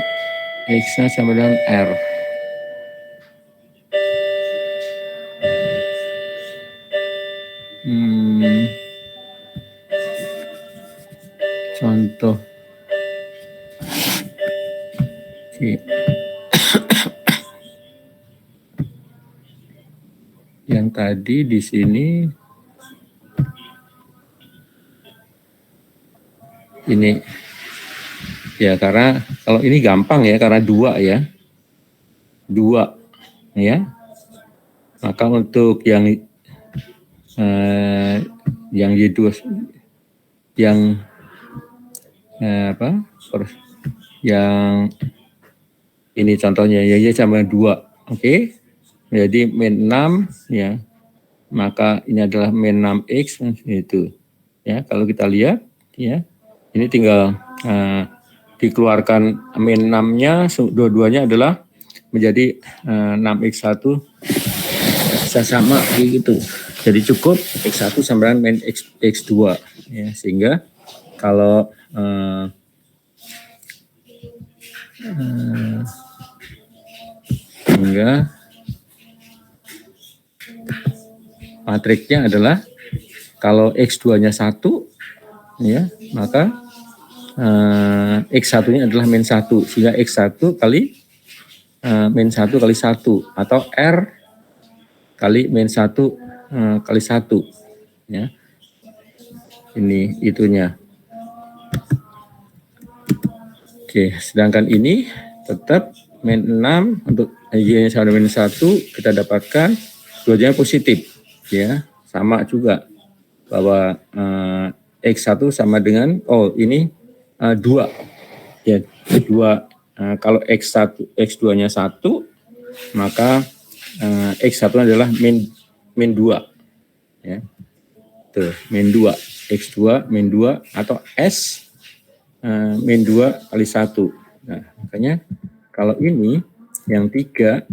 sama dengan R. Contoh yang tadi di sini ini ya, karena kalau ini gampang ya, karena 2 ya, 2 ya, maka untuk yang Y2 yang yang ini contohnya ya, Y sama 2 oke. Jadi min 6 ya, maka ini adalah min 6X itu ya. Kalau kita lihat ya, ini tinggal dikeluarkan min 6-nya, dua-duanya adalah menjadi 6X1 bisa sama gitu. Jadi cukup X1 sama dengan min X2 ya, sehingga kalau sehingga matriksnya adalah kalau X2-nya 1 ya, maka X1-nya adalah min 1, sehingga X1 kali min 1 kali 1, atau R kali min 1 kali 1. Ya. Ini itunya. Oke, sedangkan ini tetap min 6 untuk Y-nya sama dengan min 1, kita dapatkan dua-duanya positif. Ya, sama juga bahwa X1 sama dengan, ini 2. Ya, 2. Kalau X1, X2-nya 1, maka X1 adalah min 2. Ya. Tuh, min 2. X2 min 2 atau S min 2 kali 1. Nah, makanya kalau ini yang 3,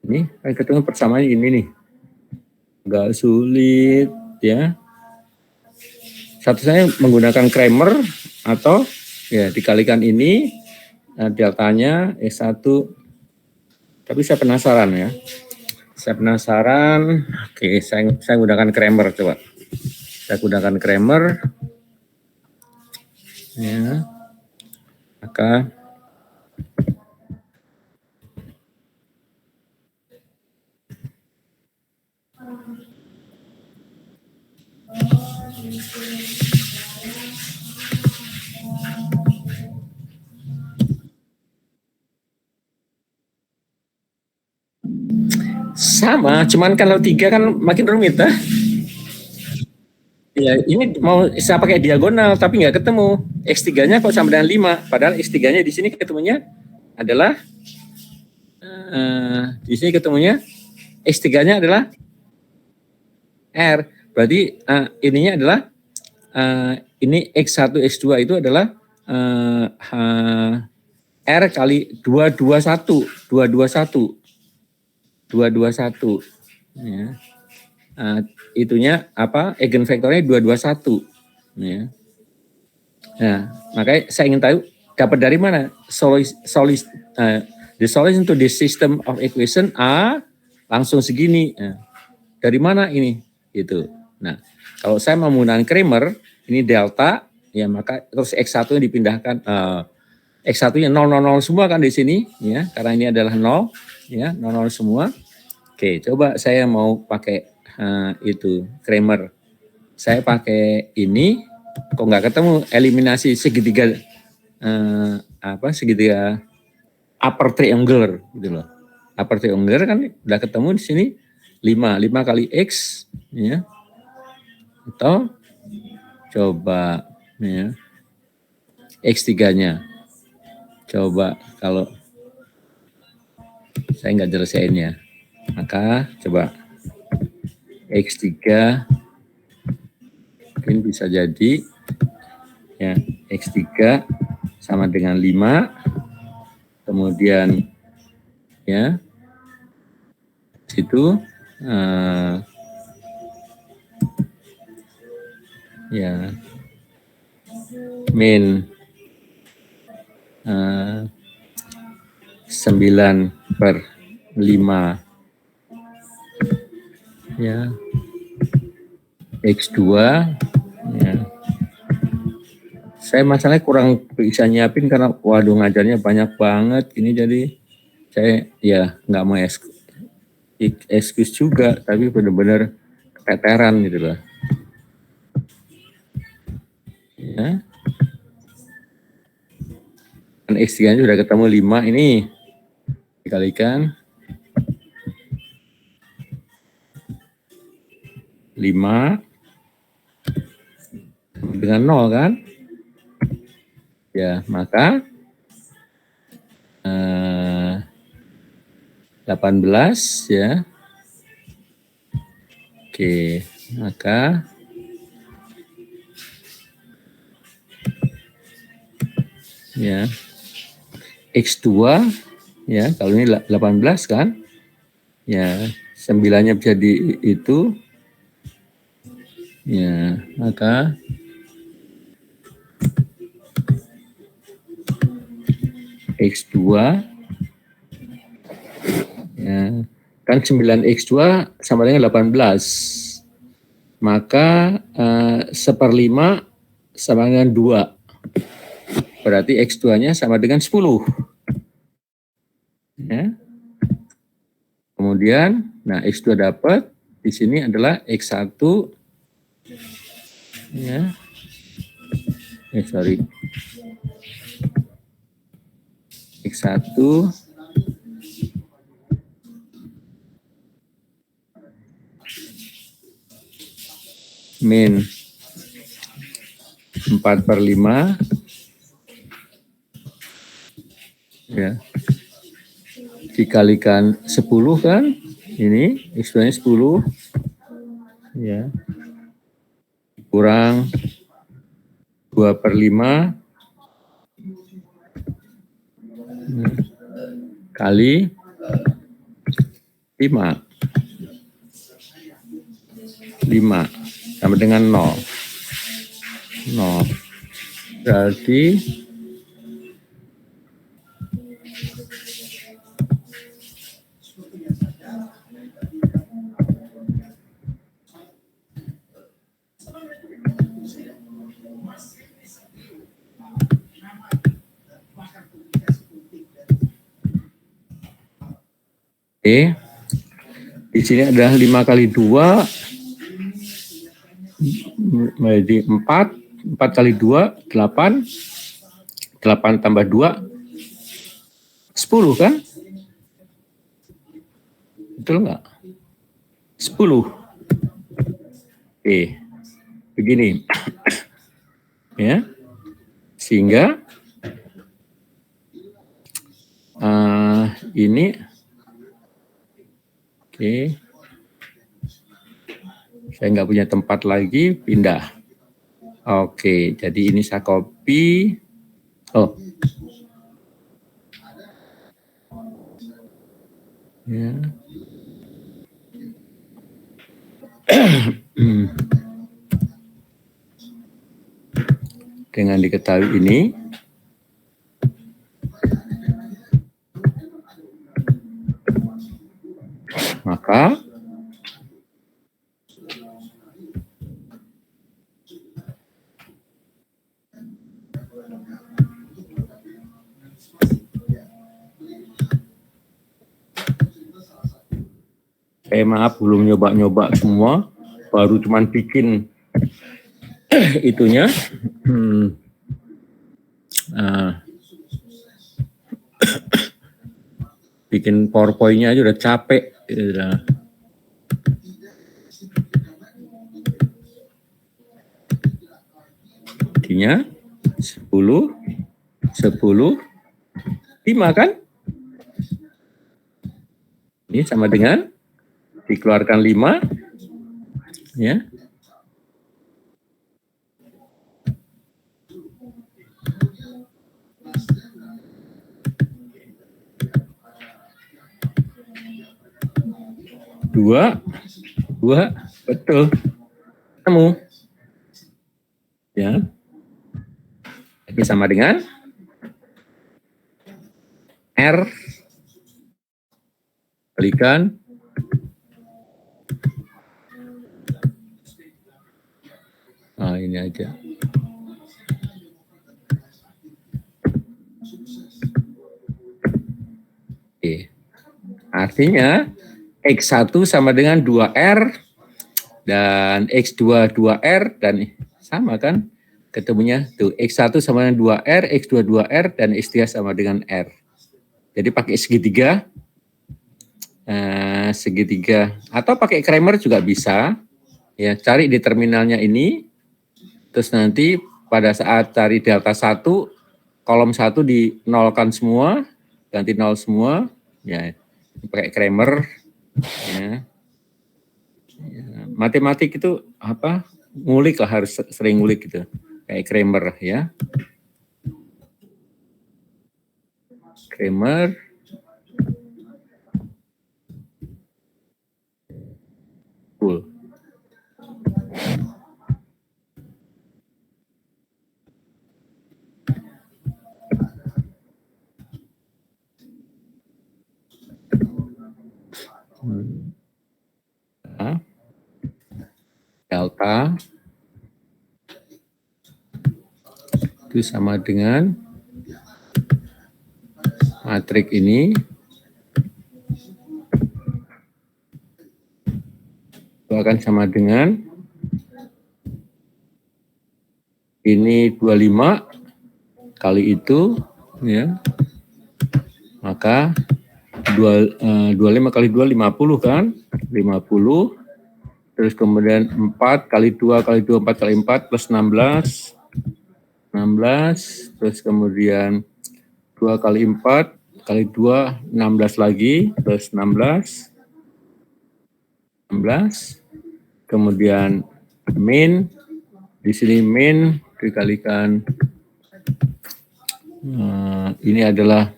ini kan ketemu persamaan ini nih. Enggak sulit ya. Satu-satunya menggunakan Kramer atau ya dikalikan ini deltanya S1. Tapi saya penasaran ya. Saya penasaran. Oke, saya gunakan Kramer coba. Saya gunakan Kramer. Ya. Maka sama, cuman kalau 3 kan makin rumit ya. Ya, ini mau saya pakai diagonal tapi nggak ketemu. X3-nya kok sama dengan 5, padahal X3-nya di sini ketemunya adalah di sini ketemunya X3-nya adalah R. Berarti ininya adalah ini X1 X2 itu adalah R kali 221 ya. Itunya apa? Eigenvektornya 221 ya. Nah, makanya saya ingin tahu dapat dari mana the solution to this system of equation A langsung segini. Nah, dari mana ini? Gitu. Nah, kalau saya menggunakan Kramer, ini delta, ya maka terus X1-nya dipindahkan, X1-nya 0, 0, 0 semua kan di sini, ya, karena ini adalah 0, ya, 0, 0 semua. Oke, coba saya mau pakai itu Kramer. Saya pakai ini, kok nggak ketemu eliminasi segitiga segitiga upper triangular gitu loh. Upper triangular kan udah ketemu di sini 5 kali X ya. Atau coba ya X3-nya. Coba kalau saya nggak jelasinnya. Maka coba X3 mungkin bisa jadi ya X3 sama dengan 5, kemudian ya situ ya min 9/5 ya X2 ya. Saya masalahnya kurang bisa nyiapin karena waduh ngajarnya banyak banget ini, jadi saya ya nggak mau excuse juga, tapi benar-benar keteteran gitu loh ya. Dan X3-nya sudah ketemu 5, ini dikalikan 5 dengan 0 kan ya, maka 18 ya. Oke, maka ya X2 ya, kalau ini 18 kan ya, 9-nya bisa di itu ya, maka X2 ya kan 9X2 sama dengan 18, maka 1/5 sama dengan 2. Berarti X2-nya sama dengan 10. Ya. Kemudian, nah X2 dapat, di sini adalah X1, ya. X1 min 4/5, ya, dikalikan 10 kan, ini X2-nya 10, ya, kurang 2/5 kali 5 sama dengan 0. Berarti di sini adalah 5 kali 2 menjadi 4. 4 kali 2 8. 8 tambah 2 10 kan? Betul nggak? 10. Begini. Ya. Sehingga ini saya nggak punya tempat lagi, pindah. Jadi ini saya copy. Ya. Dengan diketahui ini, maka maaf belum nyoba-nyoba semua, baru cuman bikin itunya. Bikin PowerPoint-nya aja udah capek. Artinya 10, 5 kan? Ini sama dengan dikeluarkan 5, ya. Dua, betul, ketemu, ya. Ini sama dengan R kalikan ini aja. Artinya X1 sama dengan 2R dan X2 2R, dan sama kan ketemunya tuh, X1 sama dengan 2R, X2 2R, dan X3 sama dengan R. Jadi pakai segitiga, atau pakai Kramer juga bisa, ya. Cari determinalnya ini, terus nanti pada saat cari delta 1, kolom 1 dinolkan semua, ganti 0 semua, ya, pakai Kramer, ya. Matematik itu apa, ngulik lah, harus sering ngulik gitu, kayak Kramer, ya. Kramer full. Delta itu sama dengan matriks ini itu akan sama dengan ini 25 kali itu, ya, maka 25 kali 2 50 kan, 50, terus kemudian 4 kali 2 kali 2 4 kali 4 plus 16, terus kemudian 2 kali 4 kali 2 16 lagi plus 16, kemudian min, di sini min dikalikan ini adalah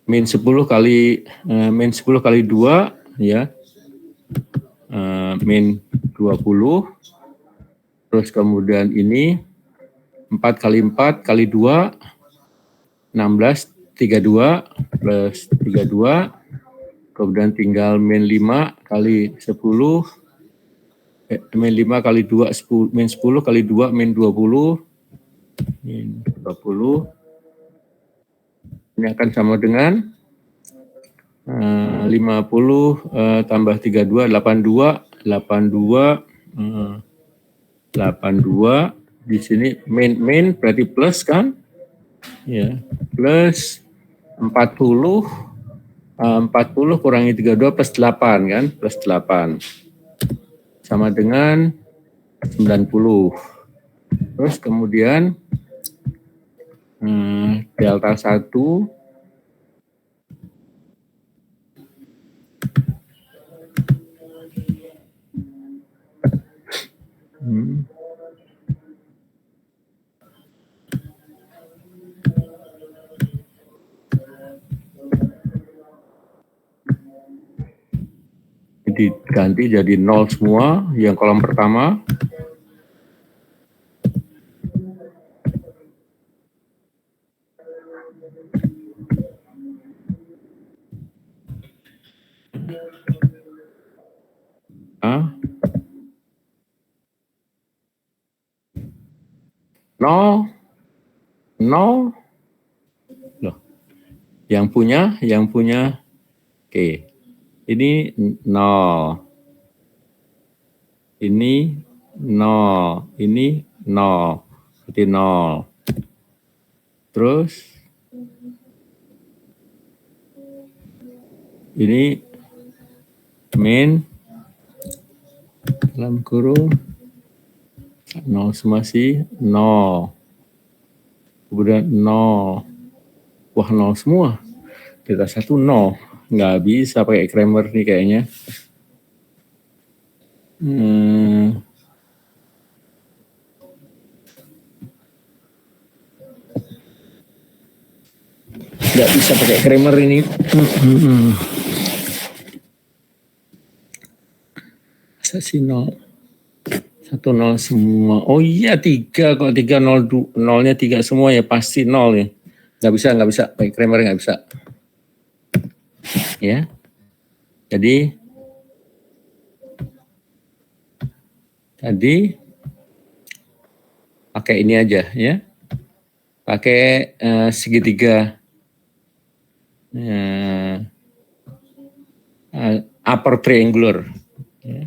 min 10 kali 2, ya, min 20, terus kemudian ini 4 kali 4 kali 2 16, 32 plus 32, kemudian tinggal min 5 kali 10, min 5 kali 2 10, min 10 kali 2 min 20, ini akan sama dengan 50 tambah 32 82 di sini min berarti plus kan, ya, plus 40 kurangi 32 plus 8 kan, plus 8 sama dengan 90. Terus kemudian delta 1 diganti jadi 0 semua yang kolom pertama. Nol, loh, yang punya, oke, ini 0, ini 0, ini 0, berarti 0. Terus ini min dalam kurung 0 semua sih 0, kemudian 0, wah 0 semua, delta 1 0, nggak bisa pakai Kramer nih kayaknya. Nggak bisa pakai Kramer ini. Masa sih 0? 1 0 semua. Oh iya 3, kok 3 0, 0-nya 3 semua ya pasti 0 ya. Nggak bisa pakai Kramer, nggak bisa. Ya. Jadi pakai ini aja ya. Pakai segitiga upper triangular. Ya.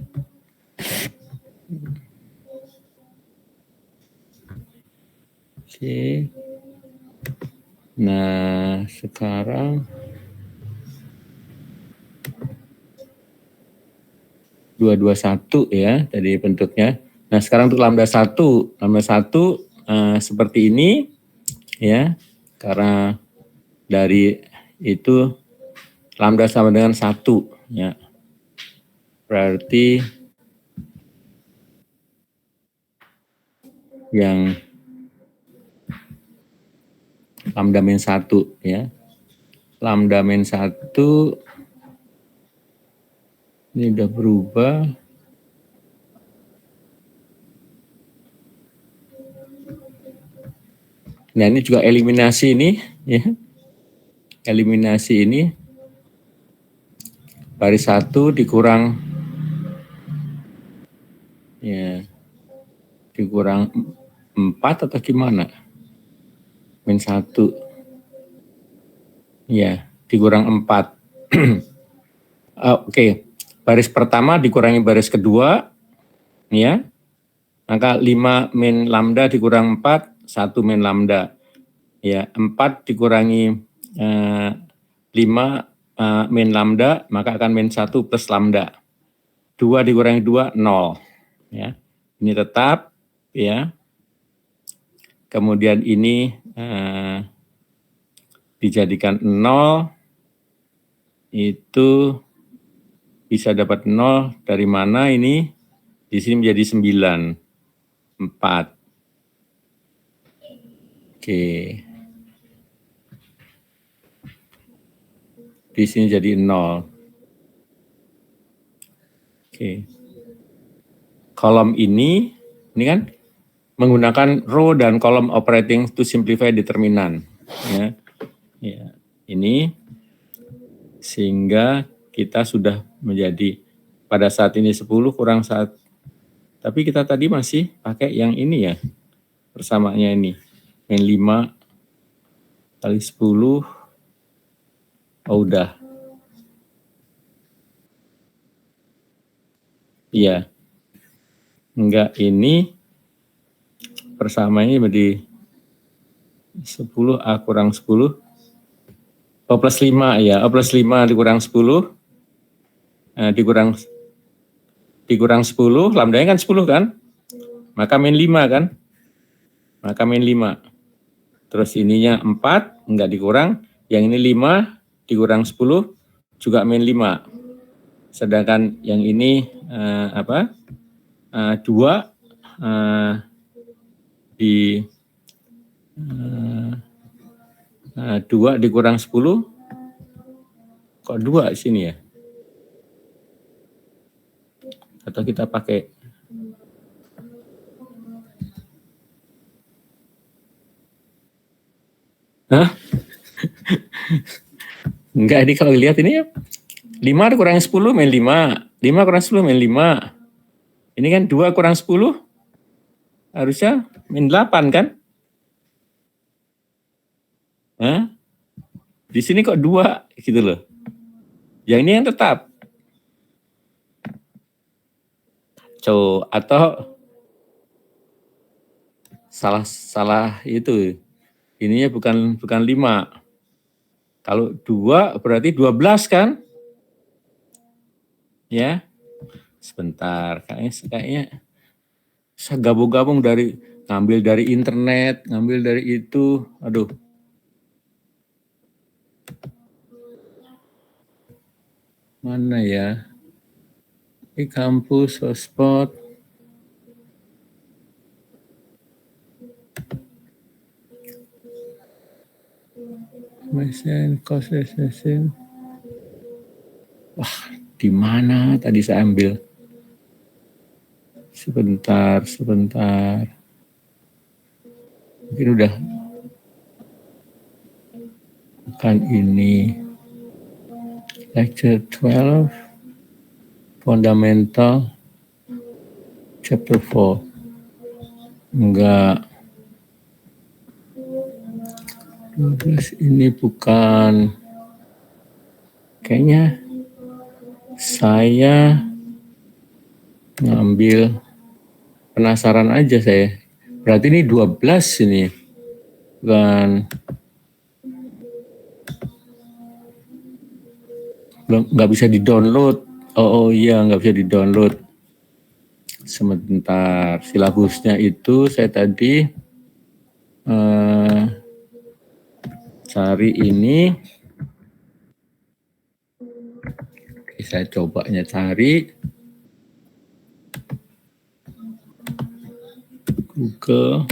Oke. Nah, sekarang 221 ya tadi bentuknya. Nah, sekarang untuk lambda 1 seperti ini ya. Karena dari itu lambda sama dengan 1 ya. Berarti yang lambda min 1 ya. Lambda min 1 ini udah berubah. Nah, ini juga eliminasi ini ya. Eliminasi ini baris 1 dikurang ya. Dikurang 4 atau gimana? Min 1. Ya, dikurang 4. Oke. Baris pertama dikurangi baris kedua, ya. Maka 5 min lambda dikurang 4, 1 min lambda. Ya, 4 dikurangi 5 min lambda, maka akan min 1 plus lambda. 2 dikurangi 2, 0. Ya. Ini tetap, ya. Kemudian ini dijadikan 0, itu bisa dapat 0 dari mana ini? Di sini menjadi 9, 4. Oke. Di sini jadi 0. Oke. Kolom ini kan menggunakan row dan kolom operating to simplify determinant. Ya. Ya. Ini sehingga kita sudah menjadi pada saat ini 10 kurang 1. Tapi kita tadi masih pakai yang ini ya, persamaannya ini. Min 5 kali 10, udah. Iya. Enggak, ini persamaannya menjadi 10A kurang 10. O plus 5 ya, O plus 5 dikurang 10. Dikurang 10, lambdanya kan 10 kan? Maka min 5 kan? Maka min 5. Terus ininya 4, enggak dikurang. Yang ini 5, dikurang 10, juga min 5. Sedangkan yang ini 2 2 dikurang 10, kok 2 sini ya? Atau kita pakai enggak, ini kalau lihat ini ya 5 kurang 10 min 5. 5 kurang 10 min 5. Ini kan 2 kurang 10 harusnya min 8 kan? Di sini kok 2 gitu loh. Yang ini yang tetap. Atau salah itu. Ininya bukan 5. Kalau 2 berarti 12 kan? Ya. Sebentar, kayaknya saya gabung-gabung ngambil dari internet, ngambil dari itu. Aduh. Mana ya? Di kampus, hotspot. Mesin, cost mesin. Wah, di mana tadi saya ambil? Sebentar. Mungkin udah. Bukan ini. Lecture 12. Fundamental. Chapter 4. Enggak. 12 ini bukan. Kayaknya saya ngambil penasaran aja saya. Berarti ini 12 ini. Bukan. Nggak bisa di-download. Oh iya, nggak bisa di-download. Sebentar, silabusnya itu saya tadi cari ini. Oke, saya cobanya cari Google.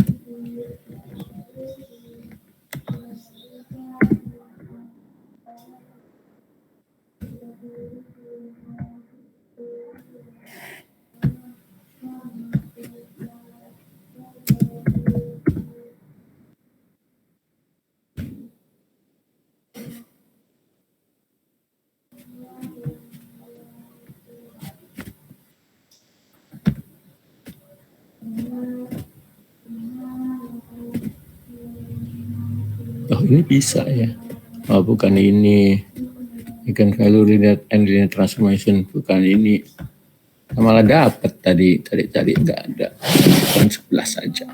ini bisa ya. Oh, bukan ini. Ikan value linear and linear transformation, bukan ini. Malah dapat tadi nggak ada. Bukan 11 saja.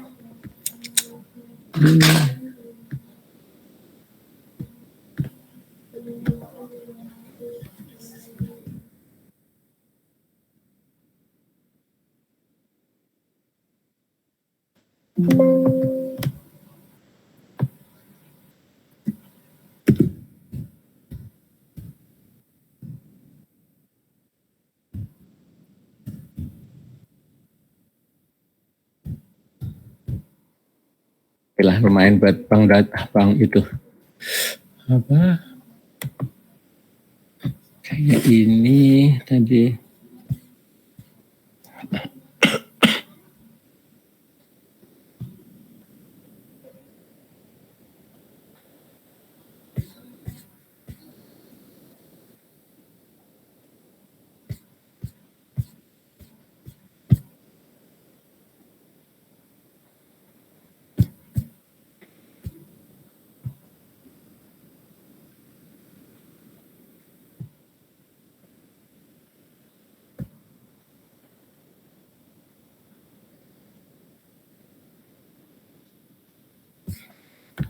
Lah lumayan buat bang itu apa kayak ini tadi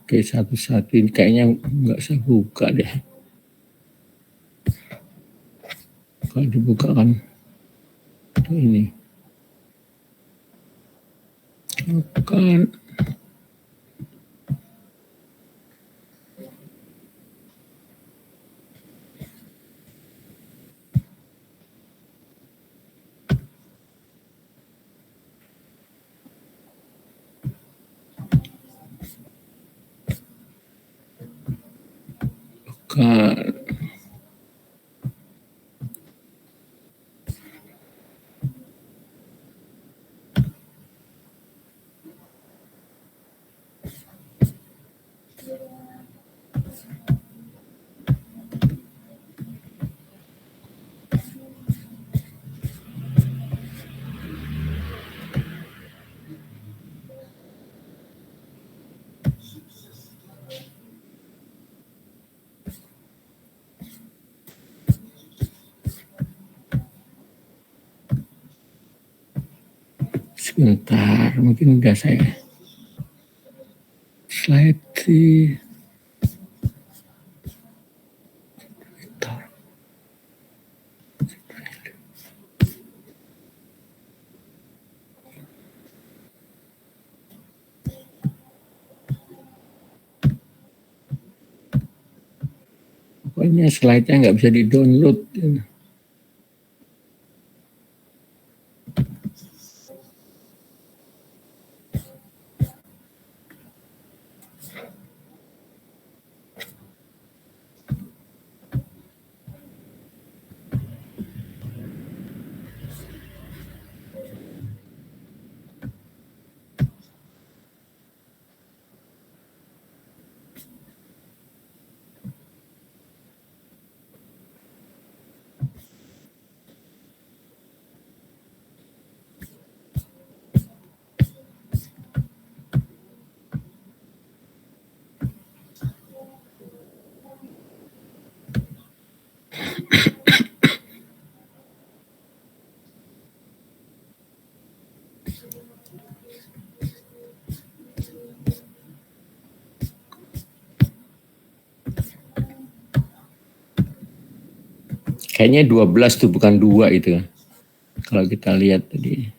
Oke, satu-satu ini kayaknya nggak saya buka deh. Kalau dibuka kan ini bukan bukan sebentar mungkin udah saya slide sih. Pokoknya slide-nya nggak bisa di-download. Kayaknya 12 tuh bukan 2 itu. Kalau kita lihat tadi.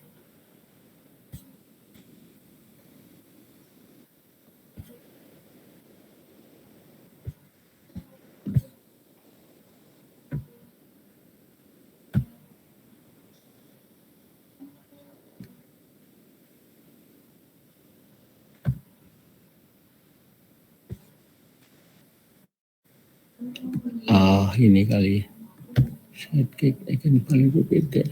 Ini kali. Sidekick akan paling berbeda.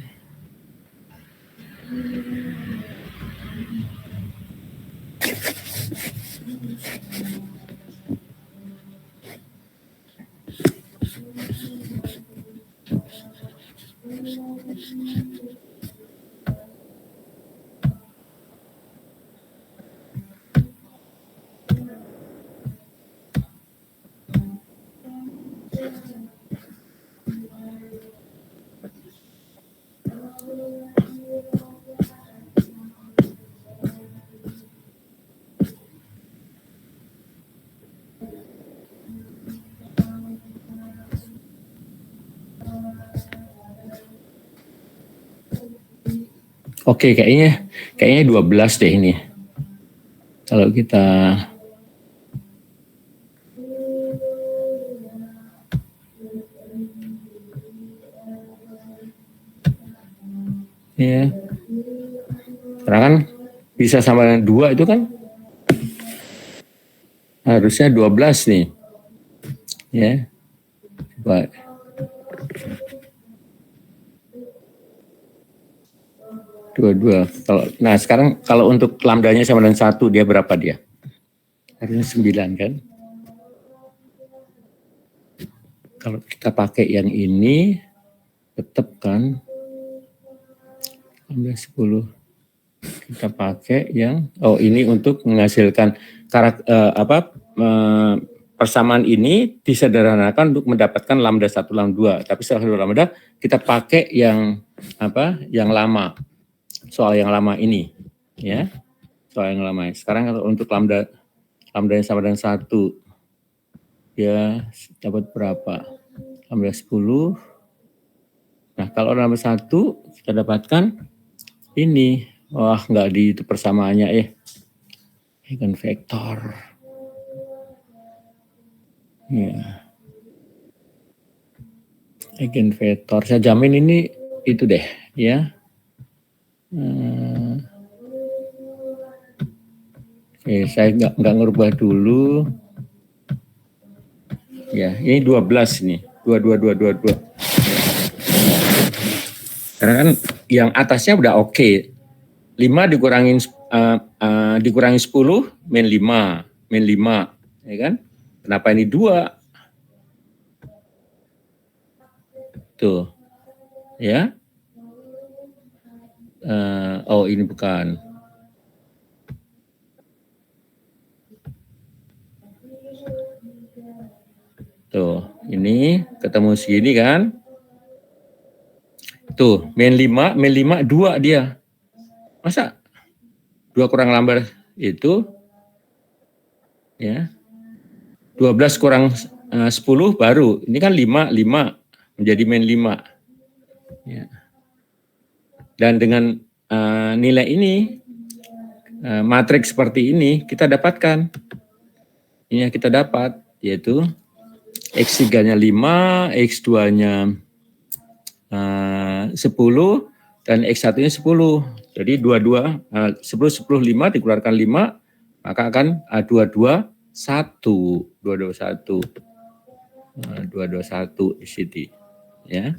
Oke, kayaknya 12 deh ini. Kalau kita ya, karena kan bisa sama dengan 2 itu kan harusnya 12 nih. Ya. Coba. Dua. Nah sekarang kalau untuk lambdanya sama dengan 1, dia berapa dia? Harusnya 9 kan? Kalau kita pakai yang ini, tetap kan lambda 10. Kita pakai yang ini untuk menghasilkan persamaan ini disederhanakan untuk mendapatkan lambda 1 lambda 2. Tapi setelah lambda kita pakai yang lama. Soal yang lama ini, ya. Soal yang lama. Sekarang kalau untuk lambda yang sama dengan 1, ya dapat berapa? Lambda 10. Nah, kalau lambda 1 kita dapatkan ini. Wah, nggak di itu persamaannya eigenvektor. Ya. Eigenvektor. Saya jamin ini itu deh, ya. Oke, saya nggak ngerubah dulu. Ya, ini 12 nih. 22. Karena kan yang atasnya udah oke. 5 dikurangin 10 min 5, ya kan? Kenapa ini 2? Tuh. Ya. Ini bukan. Tuh, ini ketemu segini kan? Tuh, min 5, 2 dia. Masa 2 kurang lambda itu, ya, 12 kurang 10 baru. Ini kan 5 menjadi min 5. Ya. Dan dengan nilai ini, matriks seperti ini kita dapatkan. Ini yang kita dapat, yaitu X3-nya 5, X2-nya 10, dan X1-nya 10. Jadi 10, 5 dikeluarkan 5, maka akan 221 di sini. Ya.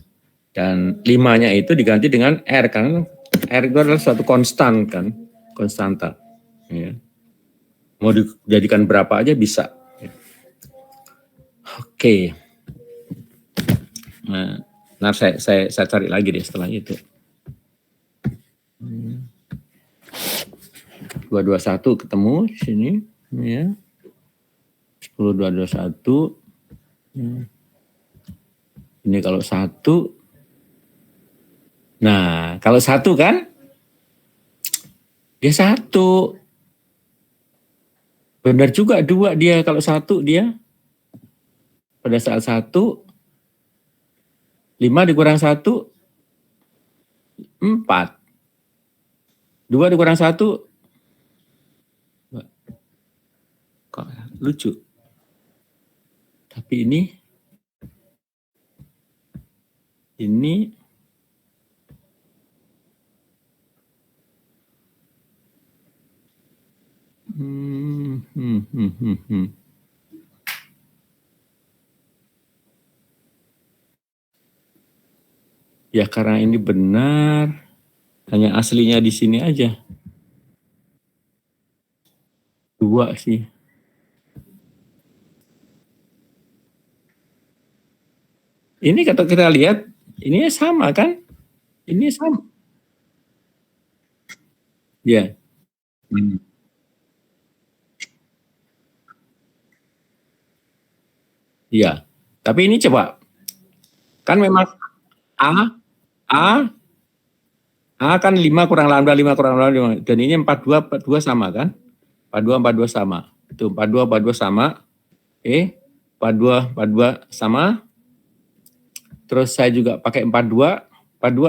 Dan 5-nya itu diganti dengan R, kan R itu adalah suatu konstan kan, konstanta. Ya. Mau dijadikan berapa aja bisa. Oke. Nah, saya cari lagi deh setelah itu. 221 ketemu di sini, ya. 10 221. Ini kalau 1. Nah, kalau 1 kan dia 1. Benar juga 2 dia, kalau 1 dia pada saat 1, 5 dikurang 1, 4. 2 dikurang 1, kok lucu. Tapi ini ya karena ini benar, hanya aslinya di sini aja. 2 sih. Ini kalau kita lihat, ini sama kan? Ini sama. Ya. Iya. Tapi ini coba. Kan memang A kan 5 kurang lambda 5. Dan ini 42 sama kan? 42 sama. Itu 42 sama. 42 sama. Terus saya juga pakai 42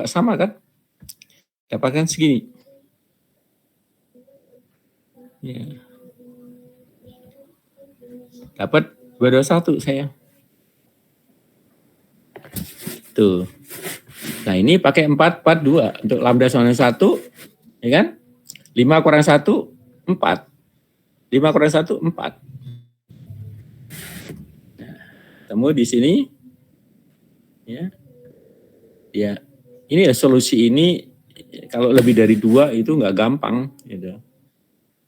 sama kan? Dapatkan segini. Ya. Dapat 221 saya. Tuh. Nah, ini pakai 442 untuk lambda sama 1, ya kan? 5 kurang 1, 4. 5 kurang 1, 4. Nah, temu di sini. Ya. Ya. Ini ya solusi ini kalau lebih dari 2 itu nggak gampang. Gitu.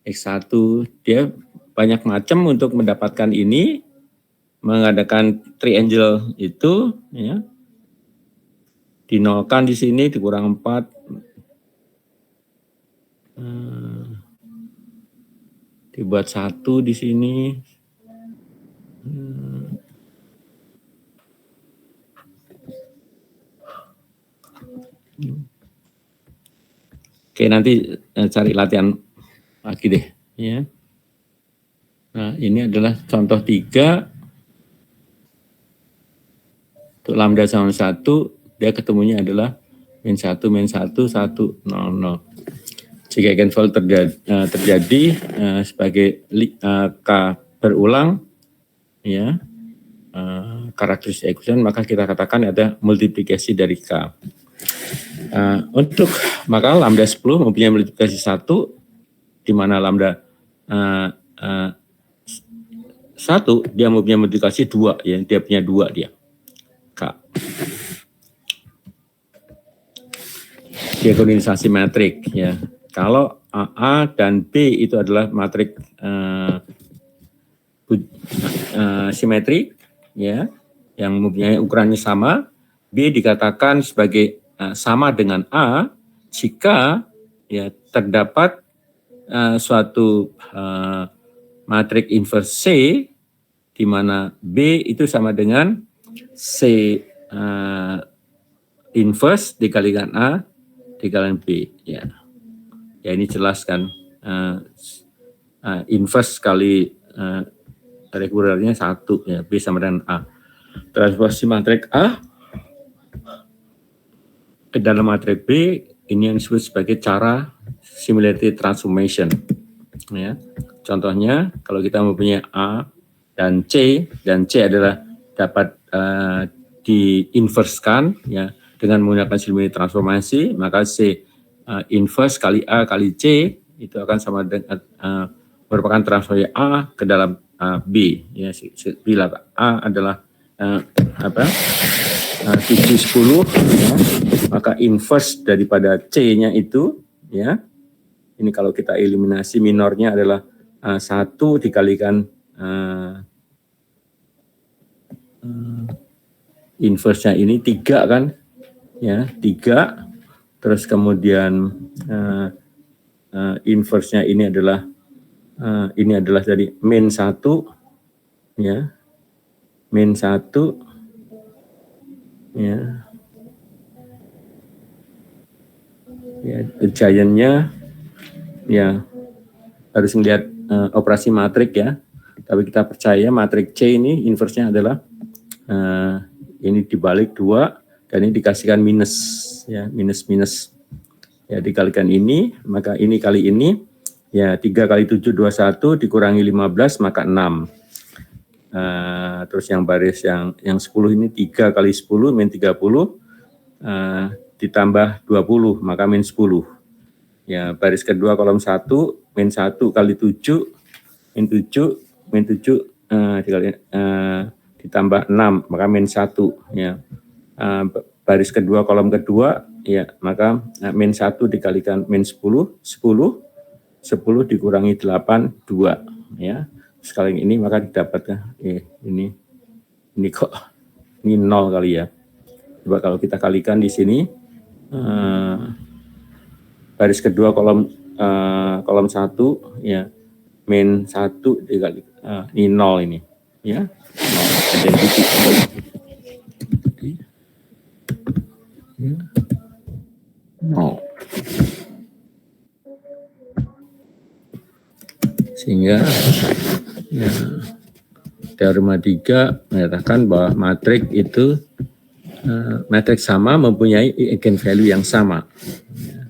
X1, dia banyak macam untuk mendapatkan ini, mengadakan triangle itu, ya. Dinolkan di sini, dikurang 4. Dibuat 1 di sini. Oke, nanti cari latihan lagi deh. Ya. Nah, ini adalah contoh 3. Untuk lambda sama 1, dia ketemunya adalah min 1, 1, 0. Jika eigenvalue terjadi sebagai K berulang, ya, karakteristik ekuivalen, maka kita katakan ada multiplikasi dari K. Maka lambda 10 mempunyai multiplikasi 1, di mana lambda 1 dia mempunyai multiplikasi 2, ya, dia punya 2 dia. K. Diagonalisasi matrik, ya. Kalau A dan B itu adalah matrik simetrik, ya, yang mempunyai ukurannya sama, B dikatakan sebagai sama dengan A jika, ya, terdapat suatu matrik inverse C di mana B itu sama dengan C inverse dikalikan A dikalikan B, ya. Ya, ini jelas kan, inverse kali regulernya 1, ya, B sama dengan A. Transformasi matrik A ke dalam matrik B, ini yang disebut sebagai cara similarity transformation, ya. Contohnya, kalau kita mempunyai A dan C adalah dapat diinverskan, ya, dengan menggunakan similarity transformasi, maka C inverse kali A kali C itu akan sama dengan merupakan transformasi A ke dalam B, ya. Bila A adalah 7/10, ya, maka inverse daripada C-nya itu, ya, ini kalau kita eliminasi minornya adalah 1 dikalikan inverse-nya ini 3 kan, ya, 3. Terus kemudian inverse-nya ini adalah dari min 1, ya, min 1, ya, ya, giant-nya, ya, harus melihat operasi matrik, ya. Tapi kita percaya matrik C ini inverse-nya adalah ini dibalik 2 dan ini dikasihkan minus, ya, minus, ya, dikalikan ini, maka ini kali ini, ya, 3 kali 7 21 dikurangi 15 maka 6. Terus yang baris yang 10 ini 3 kali 10 min 30 ditambah 20 maka min 10. Ya, baris kedua kolom 1 min 1 kali 7 min 7 ditambah 6 maka min 1, ya. Baris kedua kolom kedua, ya, maka min 1 dikalikan min 10 dikurangi 8 2, ya. Sekali ini maka didapatkan ini kok ini 0 kali, ya. Coba kalau kita kalikan di sini baris kedua kolom 1, ya, min 1 dikali ini 0 ini, ya. 0 identity. No. Sehingga, ya, teorema 3 menyatakan bahwa matrik itu matrik sama mempunyai eigenvalue yang sama, ya.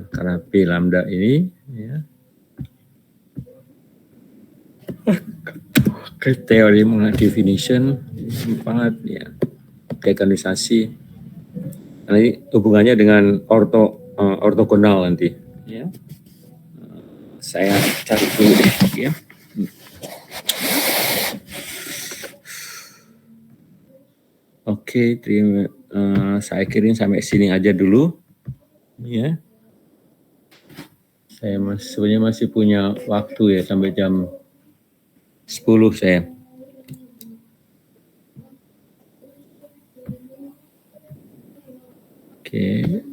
karena P lambda ini ya. Teori mengenai definition banget ya, dekanonisasi. Nah, ini hubungannya dengan ortogonal nanti ya. Saya cari dulu deh ya. Oke, saya kirim sampai sini aja dulu ya. Saya sebenarnya masih punya waktu ya sampai jam 10 saya. Oke.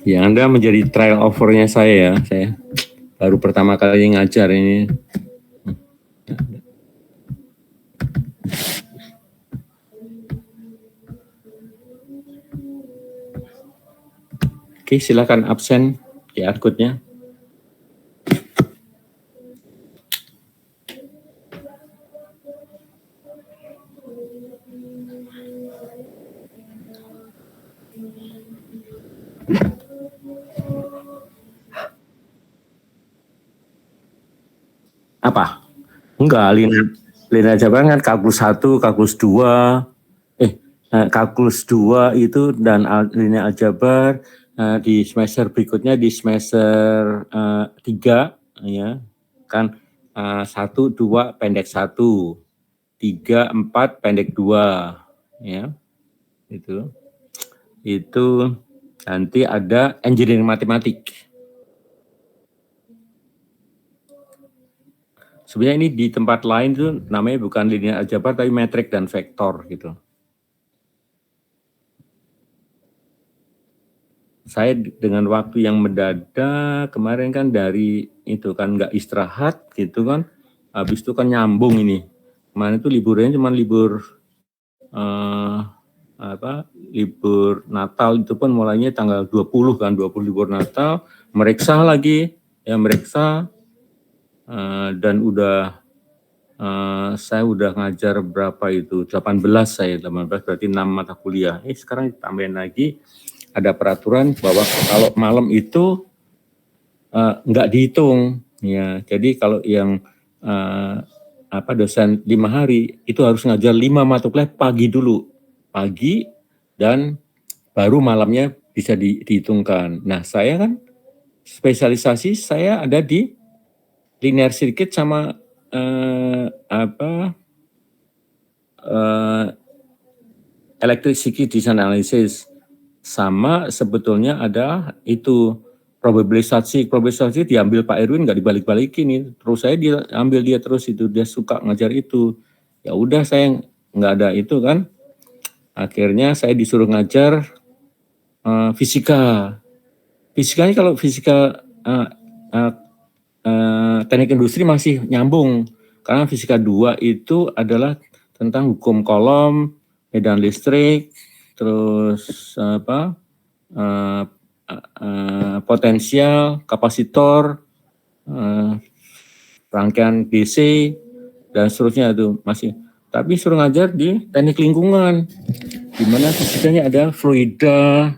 Ya, Anda menjadi trial overnya saya ya. Saya baru pertama kali ngajar ini. Oke, silakan absen QR code-nya. Apa? Enggak, linear aljabar kan kalkulus 1, kalkulus 2, kalkulus 2 itu dan linear aljabar di semester berikutnya di semester 3 ya. Kan 1, 2 pendek 1, 3, 4 pendek 2 ya. Itu nanti ada engineering matematik. Sebenarnya ini di tempat lain itu namanya bukan linear aljabar tapi metrik dan vektor gitu. Saya dengan waktu yang mendadak kemarin kan dari itu kan nggak istirahat gitu kan, habis itu kan nyambung ini. Kemarin itu liburnya cuma libur libur Natal itu pun mulainya tanggal 20 kan, 20 libur Natal, meriksa lagi ya dan saya udah ngajar berapa itu 18 berarti 6 mata kuliah. Sekarang ditambahin lagi ada peraturan bahwa kalau malam itu nggak dihitung ya. Jadi kalau yang dosen 5 hari itu harus ngajar 5 mata kuliah pagi dan baru malamnya bisa dihitungkan. Nah, saya kan spesialisasi saya ada di linear circuit sama electricity design analysis, sama sebetulnya ada itu probabilisasi diambil Pak Erwin, nggak dibalik-balikin nih, terus saya ambil dia terus itu, dia suka ngajar itu, ya udah saya nggak ada itu kan, akhirnya saya disuruh ngajar fisikanya kalau fisika teknik industri masih nyambung, karena fisika 2 itu adalah tentang hukum kolom, medan listrik, terus potensial, kapasitor, rangkaian DC, dan seterusnya itu masih. Tapi suruh ngajar di teknik lingkungan, di mana fisikanya ada fluida,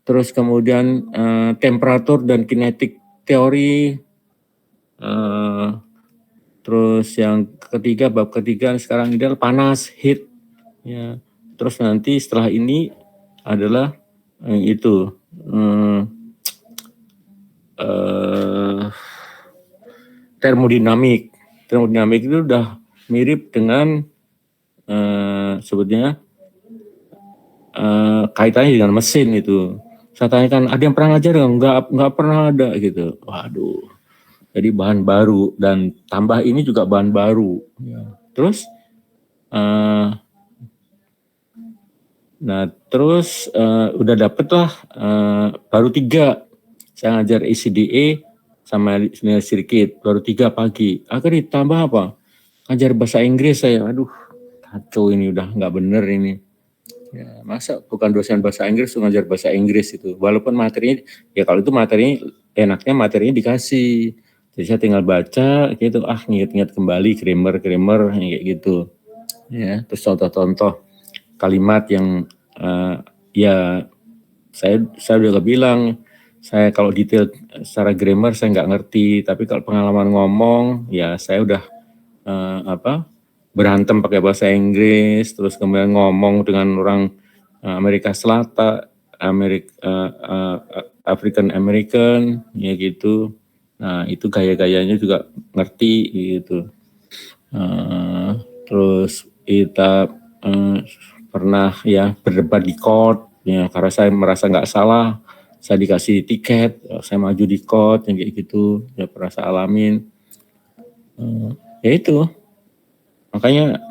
terus kemudian temperatur dan kinetik teori, terus yang ketiga, bab ketiga sekarang ini adalah panas, heat, ya. Terus nanti setelah ini adalah termodinamik. Termodinamik itu udah mirip dengan sebetulnya kaitannya dengan mesin itu. Saya tanyakan, ada yang pernah ngajar nggak? Nggak pernah ada gitu. Waduh. Jadi bahan baru dan tambah ini juga bahan baru. Ya. Terus, udah dapet lah, baru 3. Saya ngajar ECDA sama linear circuit, baru 3 pagi. Akhirnya ditambah apa? Ngajar bahasa Inggris saya. Aduh, kacau ini, udah nggak bener ini. Ya, masa bukan dosen bahasa Inggris tuh ngajar bahasa Inggris itu. Walaupun materinya, ya kalau itu materinya, enaknya materinya dikasih. Jadi saya tinggal baca gitu, nginget-nginget kembali grammar kayak gitu. Ya, terus contoh-contoh kalimat yang ya saya udah bilang, saya kalau detail secara grammar saya nggak ngerti, tapi kalau pengalaman ngomong ya saya udah berantem pakai bahasa Inggris, terus kemudian ngomong dengan orang Amerika Selatan, African American, ya gitu. Nah itu gaya-gayanya juga ngerti gitu. Terus kita pernah ya berdebat di court, ya karena saya merasa nggak salah, saya dikasih tiket, saya maju di court, yang kayak gitu, ya pernah saya alamin. Ya itu. Makanya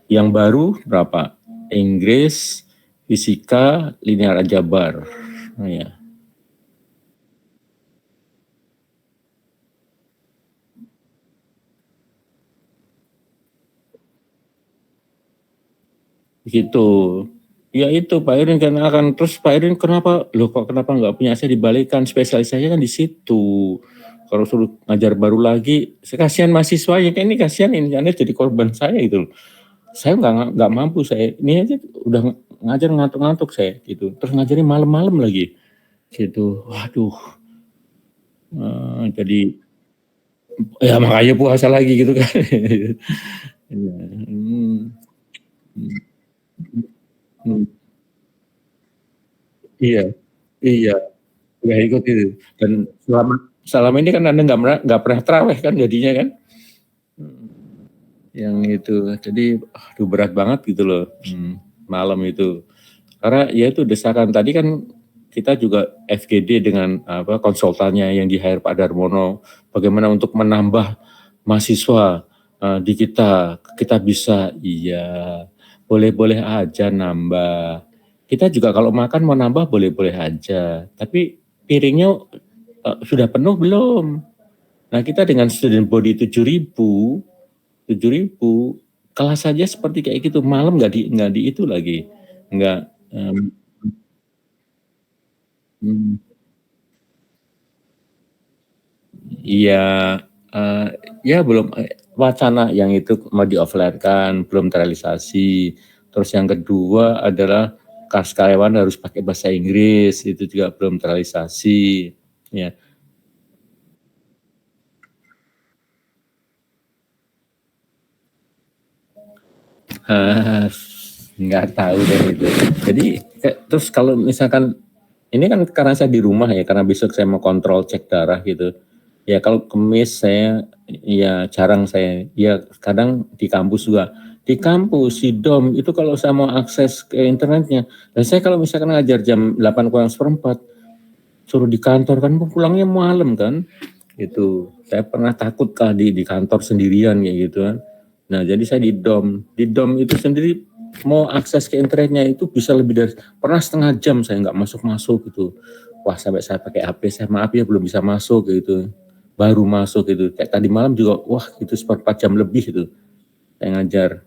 yang baru berapa? Inggris, fisika, linear aljabar. Oh, ya. Gitu. Ya itu Pak Irin kan akan terus Pak Irin kenapa nggak punya saya dibalikan, spesialis saya kan di situ. Kalau suruh ngajar baru lagi, saya kasihan mahasiswanya, kan ini kasihan ini Anda jadi korban saya itu. Saya nggak mampu, saya ini aja udah ngajar ngantuk-ngantuk saya gitu. Terus ngajarnya malam-malam lagi gitu. Waduh. Jadi ya makanya puasa lagi gitu kan. Iya. Hmm. Iya, iya, nggak ikut itu. Dan selama selama ini kan Anda nggak pernah tarawih kan jadinya kan? Yang itu, jadi aduh berat banget gitu loh, malam itu. Karena ya itu desakan tadi kan kita juga FGD dengan konsultannya yang di-hire Pak Darmono, bagaimana untuk menambah mahasiswa di kita bisa, iya, boleh-boleh aja nambah. Kita juga kalau makan mau nambah boleh-boleh aja, tapi piringnya sudah penuh belum? Nah kita dengan student body 7.000 kelas saja seperti kayak gitu, malam nggak di itu lagi, nggak hmm, iya, uh, ya belum wacana yang itu mau di-offline-kan, belum terrealisasi. Terus yang kedua adalah karyawan harus pakai bahasa Inggris, itu juga belum terrealisasi. Ya, nggak tahu deh itu. Jadi terus kalau misalkan ini kan karena saya di rumah ya, karena besok saya mau kontrol cek darah gitu. Ya kalau kemis saya ya jarang saya, ya kadang di kampus juga. Di kampus, di dom itu kalau saya mau akses ke internetnya, dan saya kalau misalkan ngajar jam 8 kurang seperempat, suruh di kantor kan pulangnya malam kan, itu saya pernah takut kah di kantor sendirian kayak gitu kan. Nah jadi saya di dom itu sendiri mau akses ke internetnya itu bisa lebih dari pernah setengah jam saya nggak masuk gitu. Wah sampai saya pakai HP, saya maaf ya belum bisa masuk gitu, baru masuk gitu. Kayak tadi malam juga wah itu 4 jam lebih itu saya ngajar.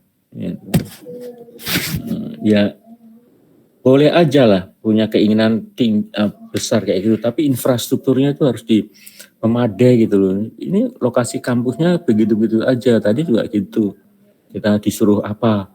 Ya boleh aja lah punya keinginan besar kayak gitu, tapi infrastrukturnya itu harus memadai gitu loh. Ini lokasi kampusnya begitu-begitu aja, tadi juga gitu. Kita disuruh apa,